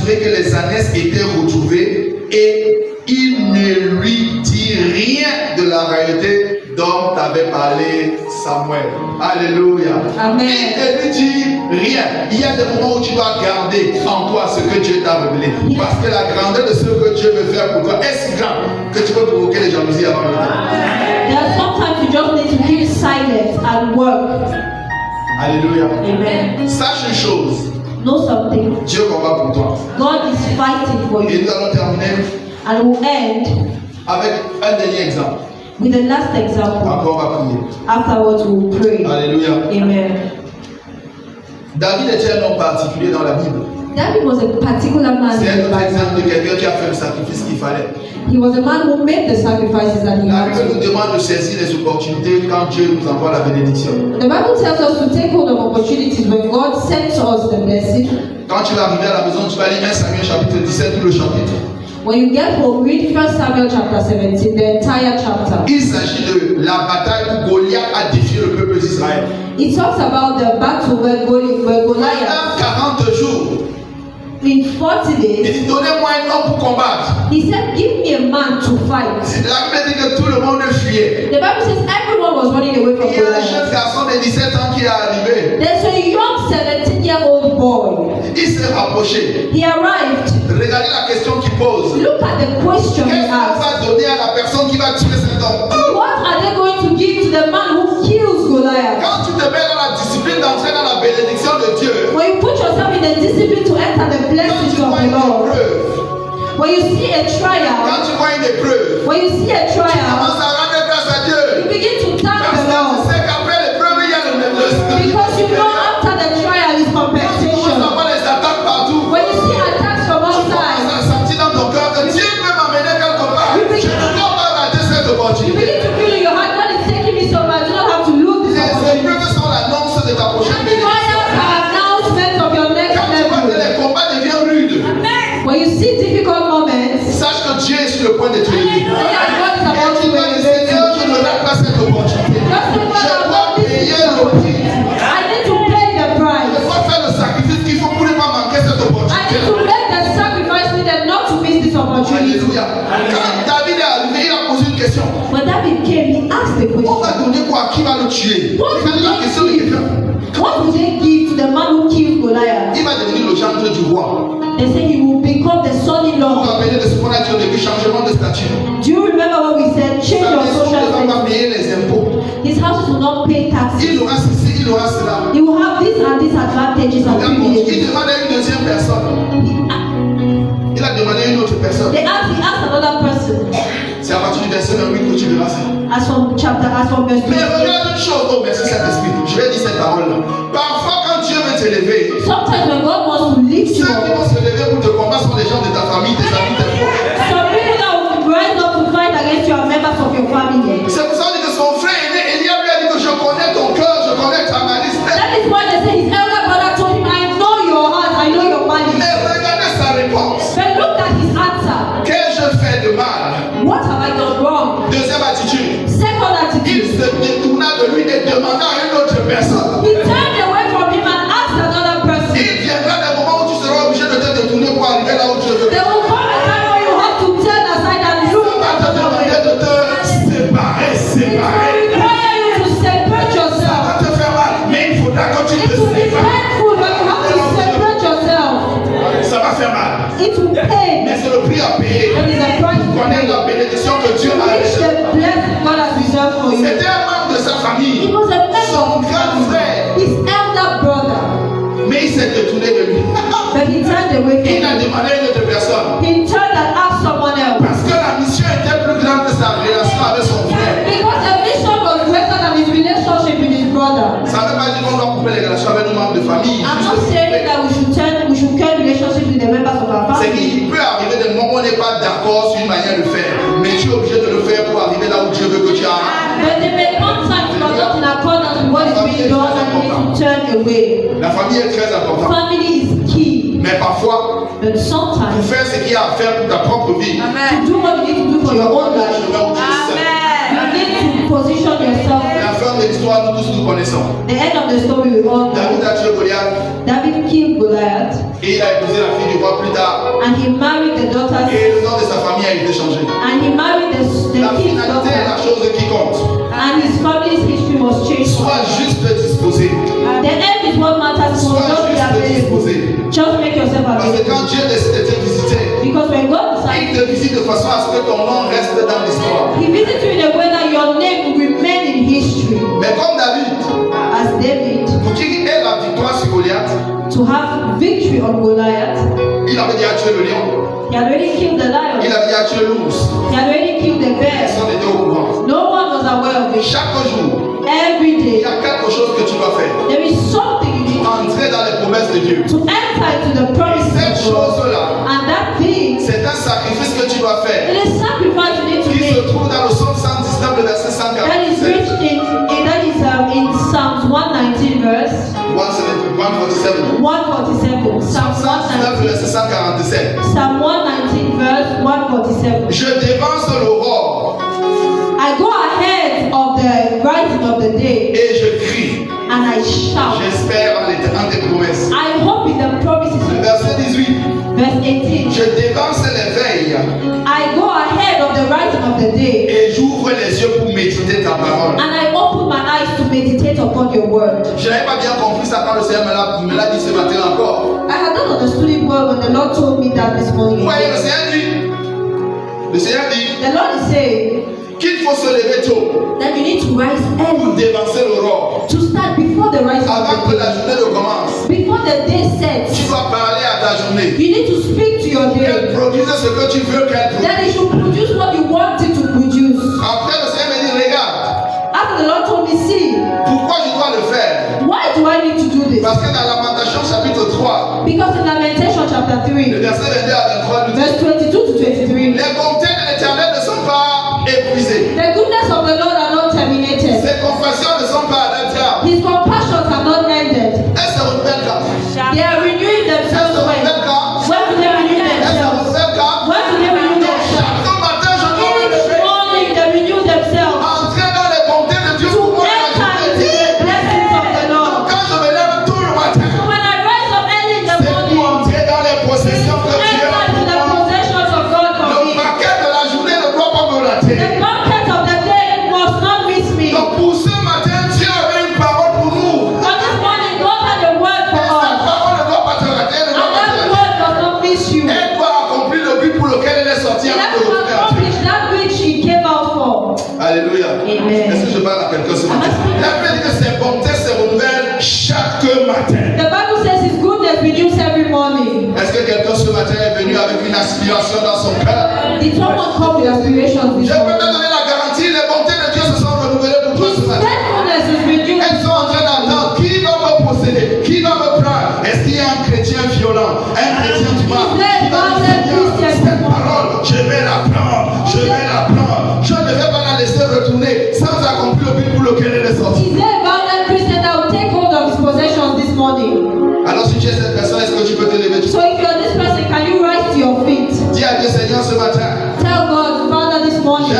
[SPEAKER 1] s'assurer que les ânesses étaient retrouvées et il ne lui dit rien de la réalité dont avait parlé Samuel. Alléluia.
[SPEAKER 2] Amen.
[SPEAKER 1] Il ne lui dit rien. Il y a des moments où tu dois garder en toi ce que Dieu t'a révélé. Parce que la grandeur de ce que Dieu veut faire pour toi est si grande que tu peux provoquer les jalousies avant le temps.
[SPEAKER 2] There are sometimes you just need to keep silent and work.
[SPEAKER 1] Alléluia.
[SPEAKER 2] Amen.
[SPEAKER 1] Sache une chose.
[SPEAKER 2] Know something.
[SPEAKER 1] Dieu combat pour toi.
[SPEAKER 2] God is fighting for
[SPEAKER 1] Et
[SPEAKER 2] you.
[SPEAKER 1] nous allons terminer
[SPEAKER 2] And we'll end
[SPEAKER 1] avec un dernier exemple.
[SPEAKER 2] with the last example.
[SPEAKER 1] Encore on va prier.
[SPEAKER 2] Afterwards, we'll pray.
[SPEAKER 1] Alléluia.
[SPEAKER 2] Amen.
[SPEAKER 1] David était un homme particulier dans la Bible.
[SPEAKER 2] David was a particular man
[SPEAKER 1] C'est
[SPEAKER 2] in
[SPEAKER 1] un
[SPEAKER 2] the
[SPEAKER 1] autre exemple
[SPEAKER 2] Bible.
[SPEAKER 1] de quelqu'un qui a fait le sacrifice qu'il fallait.
[SPEAKER 2] He was a man who made the sacrifices that he
[SPEAKER 1] La
[SPEAKER 2] had
[SPEAKER 1] Bible nous
[SPEAKER 2] to.
[SPEAKER 1] demande de saisir les opportunités quand Dieu nous envoie la bénédiction.
[SPEAKER 2] The Bible tells us to take hold of opportunities when God sends us the blessing.
[SPEAKER 1] Quand tu vas arriver à la maison, tu vas lire 1 Samuel chapitre 17, tout le chapitre.
[SPEAKER 2] When you get home, read 1 Samuel chapter 17, the entire chapter.
[SPEAKER 1] Il s'agit de la bataille où Goliath a défié le peuple d'Israël.
[SPEAKER 2] It talks about the battle where Goliath,
[SPEAKER 1] Pendant 40 jours,
[SPEAKER 2] in 40
[SPEAKER 1] il
[SPEAKER 2] days,
[SPEAKER 1] dit donnez-moi un homme pour combattre.
[SPEAKER 2] he said, give me a man to fight.
[SPEAKER 1] La Bible dit que tout le monde fuyait.
[SPEAKER 2] The Bible says everyone was running away from
[SPEAKER 1] Il y a un jeune
[SPEAKER 2] Goliath.
[SPEAKER 1] garçon de 17 ans qui est arrivé.
[SPEAKER 2] There's a young 17-year-old boy.
[SPEAKER 1] Il s'est rapproché.
[SPEAKER 2] He arrived.
[SPEAKER 1] Regardez la question qu'il pose.
[SPEAKER 2] Look at the question he
[SPEAKER 1] Qu'est-ce qu'on
[SPEAKER 2] asked.
[SPEAKER 1] va donner à la personne qui va tuer cet homme?
[SPEAKER 2] What are they going to give to the man who kills Goliath?
[SPEAKER 1] Quand tu te mets dans la discipline d'entrer dans la bénédiction de Dieu,
[SPEAKER 2] When you put yourself in the discipline to enter the
[SPEAKER 1] quand
[SPEAKER 2] blessings
[SPEAKER 1] tu
[SPEAKER 2] of
[SPEAKER 1] vois
[SPEAKER 2] the
[SPEAKER 1] une
[SPEAKER 2] Lord,
[SPEAKER 1] épreuve,
[SPEAKER 2] when you see a trial,
[SPEAKER 1] quand tu vois une épreuve,
[SPEAKER 2] when you see a trial,
[SPEAKER 1] commence à rendre grâce à Dieu.
[SPEAKER 2] you begin to thank
[SPEAKER 1] Parce
[SPEAKER 2] the
[SPEAKER 1] que tu
[SPEAKER 2] Lord.
[SPEAKER 1] sais qu'après l'épreuve, il y a le
[SPEAKER 2] Because you know after the trial is
[SPEAKER 1] Quand tu
[SPEAKER 2] compensation.
[SPEAKER 1] commences à voir les attaques partout,
[SPEAKER 2] When you see attacks from
[SPEAKER 1] tu
[SPEAKER 2] all
[SPEAKER 1] commences
[SPEAKER 2] sides,
[SPEAKER 1] à sentir dans ton cœur que Dieu peut m'amener quelque part. Je ne dois pas rater cette
[SPEAKER 2] you
[SPEAKER 1] opportunité.
[SPEAKER 2] begin to feel in your heart, God is taking me somewhere. I do not have to lose this
[SPEAKER 1] Les
[SPEAKER 2] opportunity.
[SPEAKER 1] épreuves sont l'annonce de ta prochaine bénédiction.
[SPEAKER 2] Trials are announcement of your next
[SPEAKER 1] Quand tu vois que
[SPEAKER 2] level.
[SPEAKER 1] les combats deviennent rudes,
[SPEAKER 2] When you see difficult moments,
[SPEAKER 1] sache que Dieu est sur le point de te lever.
[SPEAKER 2] know that God is about
[SPEAKER 1] Et tu
[SPEAKER 2] to
[SPEAKER 1] vas dire,
[SPEAKER 2] elevate
[SPEAKER 1] Seigneur,
[SPEAKER 2] you.
[SPEAKER 1] je ne rate pas cette opportunité. Je dois payer le prix.
[SPEAKER 2] I need to pay the
[SPEAKER 1] Je
[SPEAKER 2] price.
[SPEAKER 1] dois faire le sacrifice qu'il faut pour ne pas manquer cette
[SPEAKER 2] I need
[SPEAKER 1] opportunité.
[SPEAKER 2] to make the sacrifice needed not to miss this opportunity.
[SPEAKER 1] Alléluia. Quand David est arrivé, il a posé une question.
[SPEAKER 2] When David came, he asked the
[SPEAKER 1] On
[SPEAKER 2] question,
[SPEAKER 1] va donner quoi? Qui va le tuer? Regardez la question de quelqu'un.
[SPEAKER 2] what will they give to the man who killed Goliath?
[SPEAKER 1] Il va devenir le gendre du roi.
[SPEAKER 2] They say he will become the
[SPEAKER 1] On
[SPEAKER 2] son-in-law.
[SPEAKER 1] va venir de ce qu'on a dit au début, changement de statut.
[SPEAKER 2] Do you remember what we said? Change
[SPEAKER 1] Sa
[SPEAKER 2] your
[SPEAKER 1] maison
[SPEAKER 2] social
[SPEAKER 1] ne va pas
[SPEAKER 2] status.
[SPEAKER 1] payer les impôts.
[SPEAKER 2] His houses will not pay taxes.
[SPEAKER 1] Il aura ceci, il aura cela.
[SPEAKER 2] He will have these and these advantages and
[SPEAKER 1] Regarde, il
[SPEAKER 2] privileges.
[SPEAKER 1] demande à une deuxième personne. Il a demandé à une autre personne.
[SPEAKER 2] He asked another person.
[SPEAKER 1] C'est à partir du verset 8 que tu verras ça.
[SPEAKER 2] As from verse
[SPEAKER 1] Mais
[SPEAKER 2] 2.
[SPEAKER 1] regarde une chose, oh merci Saint-Esprit. Je vais dire cette parole-là. Parfois, quand Dieu veut t'élever,
[SPEAKER 2] Sometimes when God wants to lift
[SPEAKER 1] ceux
[SPEAKER 2] you
[SPEAKER 1] qui
[SPEAKER 2] up,
[SPEAKER 1] vont se lever pour te combattre sont les gens de ta famille, tes amis, tes proches.
[SPEAKER 2] some people that will rise up to fight against you are members of your family.
[SPEAKER 1] C'est pour ça qu'on dit que son frère aîné, Eliab lui a dit que je connais ton cœur, je connais ta malice.
[SPEAKER 2] That is why they say his elder brother told him, I know your heart, I know your malice.
[SPEAKER 1] Mais regardez sa réponse.
[SPEAKER 2] But look at his answer.
[SPEAKER 1] Qu'ai-je fait de mal?
[SPEAKER 2] What have I done wrong?
[SPEAKER 1] Deuxième attitude.
[SPEAKER 2] Second
[SPEAKER 1] Il
[SPEAKER 2] attitude.
[SPEAKER 1] se détourna de lui et demanda à une autre personne.
[SPEAKER 2] He turned away from him and asked another person.
[SPEAKER 1] Il viendra des moments où tu seras obligé de te détourner pour arriver là où tu veux.
[SPEAKER 2] There will come a time when you have to turn aside and look
[SPEAKER 1] On va te
[SPEAKER 2] at the
[SPEAKER 1] demander
[SPEAKER 2] way.
[SPEAKER 1] de te séparer,
[SPEAKER 2] It
[SPEAKER 1] séparer.
[SPEAKER 2] will require you to separate
[SPEAKER 1] Ça
[SPEAKER 2] yourself.
[SPEAKER 1] va te faire mal, mais il faudra que tu
[SPEAKER 2] It
[SPEAKER 1] te
[SPEAKER 2] will be
[SPEAKER 1] sépares.
[SPEAKER 2] painful, but you have to separate yourself.
[SPEAKER 1] Ça va faire mal.
[SPEAKER 2] It will pain.
[SPEAKER 1] Mais c'est le prix à payer.
[SPEAKER 2] That is a price to
[SPEAKER 1] Connais
[SPEAKER 2] pay.
[SPEAKER 1] la bénédiction que Dieu a
[SPEAKER 2] Reach
[SPEAKER 1] réservée.
[SPEAKER 2] the blessing God has reserved for you.
[SPEAKER 1] C'était un membre de sa
[SPEAKER 2] He
[SPEAKER 1] famille,
[SPEAKER 2] was a member
[SPEAKER 1] son
[SPEAKER 2] of
[SPEAKER 1] grand frère,
[SPEAKER 2] his elder brother,
[SPEAKER 1] mais il s'est détourné de lui.
[SPEAKER 2] but he turned away from
[SPEAKER 1] Il a
[SPEAKER 2] him.
[SPEAKER 1] demandé à une autre personne.
[SPEAKER 2] He turned and asked someone else.
[SPEAKER 1] Parce que la mission était plus grande que sa relation avec son frère.
[SPEAKER 2] Because the mission was greater than his relationship with his brother.
[SPEAKER 1] Ça ne veut pas dire qu'on doit couper les relations avec nos membres de famille.
[SPEAKER 2] I'm not saying that we should cut relationships with the members of our
[SPEAKER 1] C'est
[SPEAKER 2] family.
[SPEAKER 1] qu'il peut arriver des moments où on n'est pas d'accord sur une manière de faire, mais tu es obligé de le faire pour arriver là où Dieu veut que tu ailles.
[SPEAKER 2] But there may come times you are not in accordance with what is being done and you need to turn away.
[SPEAKER 1] La famille est très importante.
[SPEAKER 2] Family is key.
[SPEAKER 1] Mais parfois,
[SPEAKER 2] But
[SPEAKER 1] pour
[SPEAKER 2] sometimes
[SPEAKER 1] faire ce qu'il y a à faire pour ta propre vie,
[SPEAKER 2] to do what you need to do for
[SPEAKER 1] tu
[SPEAKER 2] your
[SPEAKER 1] dois
[SPEAKER 2] own
[SPEAKER 1] prendre le
[SPEAKER 2] life,
[SPEAKER 1] chemin où tu es seul.
[SPEAKER 2] you need to position yourself.
[SPEAKER 1] Et à la fin de l'histoire, l'histoire, nous tous nous connaissons.
[SPEAKER 2] The end of the story we all know.
[SPEAKER 1] David a tué Goliath
[SPEAKER 2] David killed Goliath
[SPEAKER 1] et il a épousé la fille du roi plus tard.
[SPEAKER 2] and he married the daughters
[SPEAKER 1] Et le nom de sa famille a été changé.
[SPEAKER 2] and he married the
[SPEAKER 1] La
[SPEAKER 2] king's
[SPEAKER 1] finalité est la
[SPEAKER 2] daughter
[SPEAKER 1] chose qui compte.
[SPEAKER 2] and his family's history was changed.
[SPEAKER 1] Sois juste disposé.
[SPEAKER 2] The end is what matters most.
[SPEAKER 1] Sois
[SPEAKER 2] Don't be
[SPEAKER 1] juste
[SPEAKER 2] available.
[SPEAKER 1] disposé.
[SPEAKER 2] Just make yourself
[SPEAKER 1] Parce que
[SPEAKER 2] available.
[SPEAKER 1] quand Dieu décide de te visiter,
[SPEAKER 2] Because when God decides,
[SPEAKER 1] il te visite de façon à ce que ton nom reste dans l'histoire.
[SPEAKER 2] He visits you in a way that your name will remain in history.
[SPEAKER 1] Mais comme David,
[SPEAKER 2] As David,
[SPEAKER 1] pour qu'il ait la victoire sur Goliath,
[SPEAKER 2] to have victory on Goliath,
[SPEAKER 1] il avait déjà tué le lion,
[SPEAKER 2] he had already killed the
[SPEAKER 1] il
[SPEAKER 2] lion.
[SPEAKER 1] avait déjà tué l'ours.
[SPEAKER 2] He had already killed the bear.
[SPEAKER 1] Personne n'était au courant.
[SPEAKER 2] No one was aware of it.
[SPEAKER 1] Chaque jour,
[SPEAKER 2] Every
[SPEAKER 1] il y
[SPEAKER 2] day,
[SPEAKER 1] a quelque chose que tu dois faire.
[SPEAKER 2] there is something you need
[SPEAKER 1] Entrer dans les promesses de Dieu.
[SPEAKER 2] to enter into the
[SPEAKER 1] Et
[SPEAKER 2] promises
[SPEAKER 1] cette
[SPEAKER 2] of God.
[SPEAKER 1] chose-là,
[SPEAKER 2] And that thing,
[SPEAKER 1] c'est un sacrifice que tu dois faire.
[SPEAKER 2] it is sacrifice you need to
[SPEAKER 1] Qui se
[SPEAKER 2] make.
[SPEAKER 1] trouve dans le psaume 119, le verset
[SPEAKER 2] That is
[SPEAKER 1] 147.
[SPEAKER 2] rich in Psalms 119 verse
[SPEAKER 1] 147.
[SPEAKER 2] 147. Psalm
[SPEAKER 1] 119,
[SPEAKER 2] 119.
[SPEAKER 1] verset 147.
[SPEAKER 2] Psalm 119 verse 147.
[SPEAKER 1] Je dévance l'aurore
[SPEAKER 2] I go ahead of the rising of the day
[SPEAKER 1] et je crie.
[SPEAKER 2] and I shout.
[SPEAKER 1] J'espère en tes promesses.
[SPEAKER 2] I hope in the promises
[SPEAKER 1] Le
[SPEAKER 2] of
[SPEAKER 1] verset 18.
[SPEAKER 2] verse 18.
[SPEAKER 1] Je dévance l'éveil
[SPEAKER 2] I go ahead of the rising of the day
[SPEAKER 1] et j'ouvre les yeux pour méditer ta parole.
[SPEAKER 2] and I open my eyes to meditate upon your word.
[SPEAKER 1] Je n'avais pas bien compris ça quand le Seigneur me l'a dit ce matin encore.
[SPEAKER 2] I had not understood it well when the Lord told me that this morning.
[SPEAKER 1] Vous voyez, le Seigneur dit
[SPEAKER 2] The Lord is saying
[SPEAKER 1] qu'il faut se lever tôt
[SPEAKER 2] that you need to rise
[SPEAKER 1] pour
[SPEAKER 2] early
[SPEAKER 1] dévancer l'aurore.
[SPEAKER 2] to start before the rising
[SPEAKER 1] Avant
[SPEAKER 2] of
[SPEAKER 1] que
[SPEAKER 2] the
[SPEAKER 1] la
[SPEAKER 2] day.
[SPEAKER 1] journée ne commence,
[SPEAKER 2] Before the day sets,
[SPEAKER 1] tu dois parler à ta journée.
[SPEAKER 2] you need to speak to your
[SPEAKER 1] Qu'elle
[SPEAKER 2] day.
[SPEAKER 1] produise ce que tu veux qu'elle produise.
[SPEAKER 2] That it should produce what you want it to produce.
[SPEAKER 1] Après, le Seigneur me dit, regarde,
[SPEAKER 2] After the Lord told me, see,
[SPEAKER 1] pourquoi je dois le faire?
[SPEAKER 2] why do I need to do this?
[SPEAKER 1] Parce que dans Lamentation chapitre 3,
[SPEAKER 2] Because in Lamentation chapter
[SPEAKER 1] le
[SPEAKER 2] 3,
[SPEAKER 1] verset 22 à 23 nous dit,
[SPEAKER 2] verse 22 to 23,
[SPEAKER 1] les bontés de l'Éternel ne sont pas épuisées.
[SPEAKER 2] the goodness of the Lord are not terminated.
[SPEAKER 1] Ses compassions ne sont pas à leur terme.
[SPEAKER 2] His compassions are not ended.
[SPEAKER 1] Elles se renouvellent quand?
[SPEAKER 2] They are renewing
[SPEAKER 1] Elles se
[SPEAKER 2] themselves when?
[SPEAKER 1] renouvellent quand?
[SPEAKER 2] When do they renew
[SPEAKER 1] Elles se
[SPEAKER 2] themselves?
[SPEAKER 1] renouvellent quand?
[SPEAKER 2] When do they renew themselves?
[SPEAKER 1] Chaque matin, je dois me
[SPEAKER 2] Each
[SPEAKER 1] lever.
[SPEAKER 2] morning they renew themselves
[SPEAKER 1] Entrer dans les bontés de Dieu
[SPEAKER 2] to
[SPEAKER 1] pour moi.
[SPEAKER 2] enter into the blessings of the Lord.
[SPEAKER 1] Quand je me lève tout le matin,
[SPEAKER 2] So when I rise up early in the
[SPEAKER 1] c'est pour
[SPEAKER 2] morning,
[SPEAKER 1] entrer dans les possessions que Dieu
[SPEAKER 2] enter
[SPEAKER 1] a
[SPEAKER 2] into
[SPEAKER 1] pour
[SPEAKER 2] the
[SPEAKER 1] moi.
[SPEAKER 2] possessions of God for
[SPEAKER 1] Le
[SPEAKER 2] me.
[SPEAKER 1] paquet de la journée ne doit pas me
[SPEAKER 2] The
[SPEAKER 1] rater.
[SPEAKER 2] content of the day must not miss me.
[SPEAKER 1] Donc pour ce matin, Dieu avait une parole pour nous.
[SPEAKER 2] But this morning, God had a word for
[SPEAKER 1] Et cette
[SPEAKER 2] us.
[SPEAKER 1] parole ne doit pas te rater, elle ne
[SPEAKER 2] And
[SPEAKER 1] doit pas te
[SPEAKER 2] that
[SPEAKER 1] rater.
[SPEAKER 2] word does not miss you.
[SPEAKER 1] Elle doit accomplir le but pour lequel elle est sortie
[SPEAKER 2] Let
[SPEAKER 1] avant de
[SPEAKER 2] us
[SPEAKER 1] revenir à Dieu.
[SPEAKER 2] accomplish that which He came out for.
[SPEAKER 1] Alléluia.
[SPEAKER 2] Amen.
[SPEAKER 1] Est-ce que je parle à quelqu'un ce matin? La Bible dit que ses bontés se renouvellent chaque matin.
[SPEAKER 2] The Bible says His goodness renews every morning.
[SPEAKER 1] Est-ce que quelqu'un ce matin est venu avec une aspiration dans son cœur?
[SPEAKER 2] Did someone come with aspirations
[SPEAKER 1] Je
[SPEAKER 2] this
[SPEAKER 1] peux te
[SPEAKER 2] morning?
[SPEAKER 1] donner la garantie, les bontés de Dieu se sont renouvelées pour toi
[SPEAKER 2] His
[SPEAKER 1] ce matin.
[SPEAKER 2] faithfulness is renewed.
[SPEAKER 1] Elles sont en train d'attendre. Qui va me posséder? Qui va me prendre? Est-ce qu'il y a un chrétien violent? Un chrétien du mal? Qui va me dire, cette parole, je vais la prendre. Je vais la prendre. Je ne vais pas la laisser retourner sans accomplir le but pour lequel elle est sortie.
[SPEAKER 2] Is there a violent Christian that will take hold of his possessions this morning?
[SPEAKER 1] Alors si tu es cette personne, est-ce que tu peux te lever?
[SPEAKER 2] So if you're this person, can you rise to your feet?
[SPEAKER 1] Dis à Dieu, Seigneur, ce matin,
[SPEAKER 2] Tell God, Father, this morning,
[SPEAKER 1] j'ai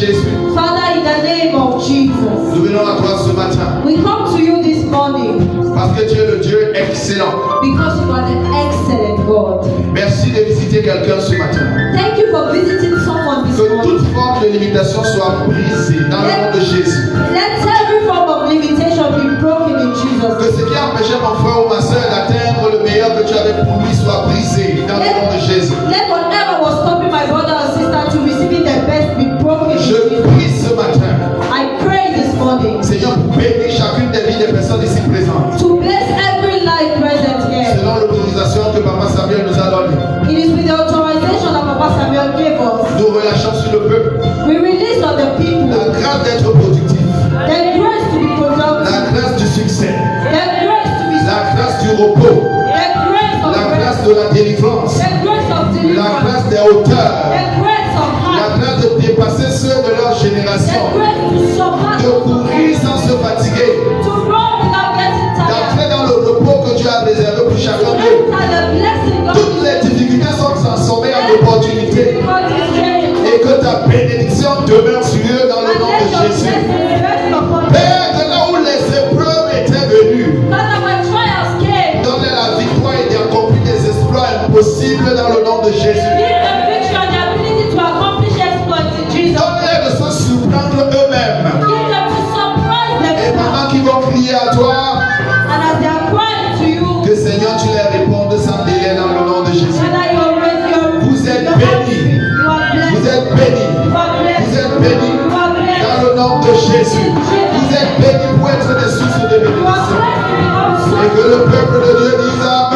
[SPEAKER 1] Jésus,
[SPEAKER 2] Father, in the name of Jesus,
[SPEAKER 1] nous venons à toi ce matin
[SPEAKER 2] we come to you this morning
[SPEAKER 1] parce que tu es le Dieu excellent.
[SPEAKER 2] because you are an excellent God.
[SPEAKER 1] Merci de visiter quelqu'un ce matin.
[SPEAKER 2] Thank you for visiting someone this
[SPEAKER 1] Que
[SPEAKER 2] morning.
[SPEAKER 1] toute forme de limitation soit brisée dans le nom de Jésus.
[SPEAKER 2] Let every form of limitation be broken in Jesus.
[SPEAKER 1] Que ce qui empêchait mon frère ou ma soeur d'atteindre le meilleur que tu avais pour lui soit brisé dans le nom de Jésus.
[SPEAKER 2] Let whatever was stopping my brother or sister to receiving their best be broken in
[SPEAKER 1] Je
[SPEAKER 2] Jesus.
[SPEAKER 1] prie ce matin,
[SPEAKER 2] I pray this morning
[SPEAKER 1] Seigneur, pour bénir chacune des vies des personnes ici présentes.
[SPEAKER 2] to bless every life present here.
[SPEAKER 1] Selon l'autorisation que Papa Samuel nous a donnée,
[SPEAKER 2] It is with the authorization that Papa Samuel gave us.
[SPEAKER 1] nous relâchons sur le peuple
[SPEAKER 2] We release on the people
[SPEAKER 1] la grâce d'être productif,
[SPEAKER 2] the grace to be productive,
[SPEAKER 1] la grâce du succès,
[SPEAKER 2] the grace to be
[SPEAKER 1] la grâce du repos,
[SPEAKER 2] the grace of
[SPEAKER 1] la
[SPEAKER 2] rest,
[SPEAKER 1] grâce de la délivrance,
[SPEAKER 2] the grace of
[SPEAKER 1] la
[SPEAKER 2] deliverance,
[SPEAKER 1] grâce des hauteurs,
[SPEAKER 2] the grace of
[SPEAKER 1] la
[SPEAKER 2] heart,
[SPEAKER 1] grâce de dépasser ceux de leur
[SPEAKER 2] the
[SPEAKER 1] génération,
[SPEAKER 2] grace to surpass,
[SPEAKER 1] de courir sans se fatiguer,
[SPEAKER 2] to run without getting tired,
[SPEAKER 1] d'entrer dans le repos que tu as réservé pour
[SPEAKER 2] to
[SPEAKER 1] chacun d'eux.
[SPEAKER 2] enter the blessing of
[SPEAKER 1] Toutes les difficultés sont transformées en opportunités
[SPEAKER 2] God is sharing.
[SPEAKER 1] et que ta bénédiction demeure sur eux dans le
[SPEAKER 2] And
[SPEAKER 1] nom
[SPEAKER 2] let
[SPEAKER 1] de
[SPEAKER 2] your
[SPEAKER 1] Jésus.
[SPEAKER 2] blessing rest upon them.
[SPEAKER 1] Père, de là où les épreuves étaient venues,
[SPEAKER 2] Father, when trials came,
[SPEAKER 1] donne la victoire et d'accomplir des exploits impossibles dans le nom de Jésus.
[SPEAKER 2] give them victory and the ability to accomplish exploits in Jesus.
[SPEAKER 1] Donne-les de se surprendre eux-mêmes.
[SPEAKER 2] Give them to surprise
[SPEAKER 1] Et
[SPEAKER 2] themselves.
[SPEAKER 1] pendant qu'ils vont crier à toi,
[SPEAKER 2] And as they are crying to you,
[SPEAKER 1] que Seigneur, tu les répondes sans délai dans le nom de Jésus.
[SPEAKER 2] Father, you are raised your
[SPEAKER 1] Vous êtes
[SPEAKER 2] your
[SPEAKER 1] bénis.
[SPEAKER 2] ministry. You are
[SPEAKER 1] Vous
[SPEAKER 2] blessed.
[SPEAKER 1] êtes bénis.
[SPEAKER 2] You are
[SPEAKER 1] Vous
[SPEAKER 2] blessed.
[SPEAKER 1] êtes bénis
[SPEAKER 2] You are blessed.
[SPEAKER 1] dans le nom de Jésus. Vous êtes bénis pour être des sources de
[SPEAKER 2] You are
[SPEAKER 1] bénédiction.
[SPEAKER 2] blessed to become
[SPEAKER 1] Et
[SPEAKER 2] so.
[SPEAKER 1] que le peuple de Dieu dise Amen.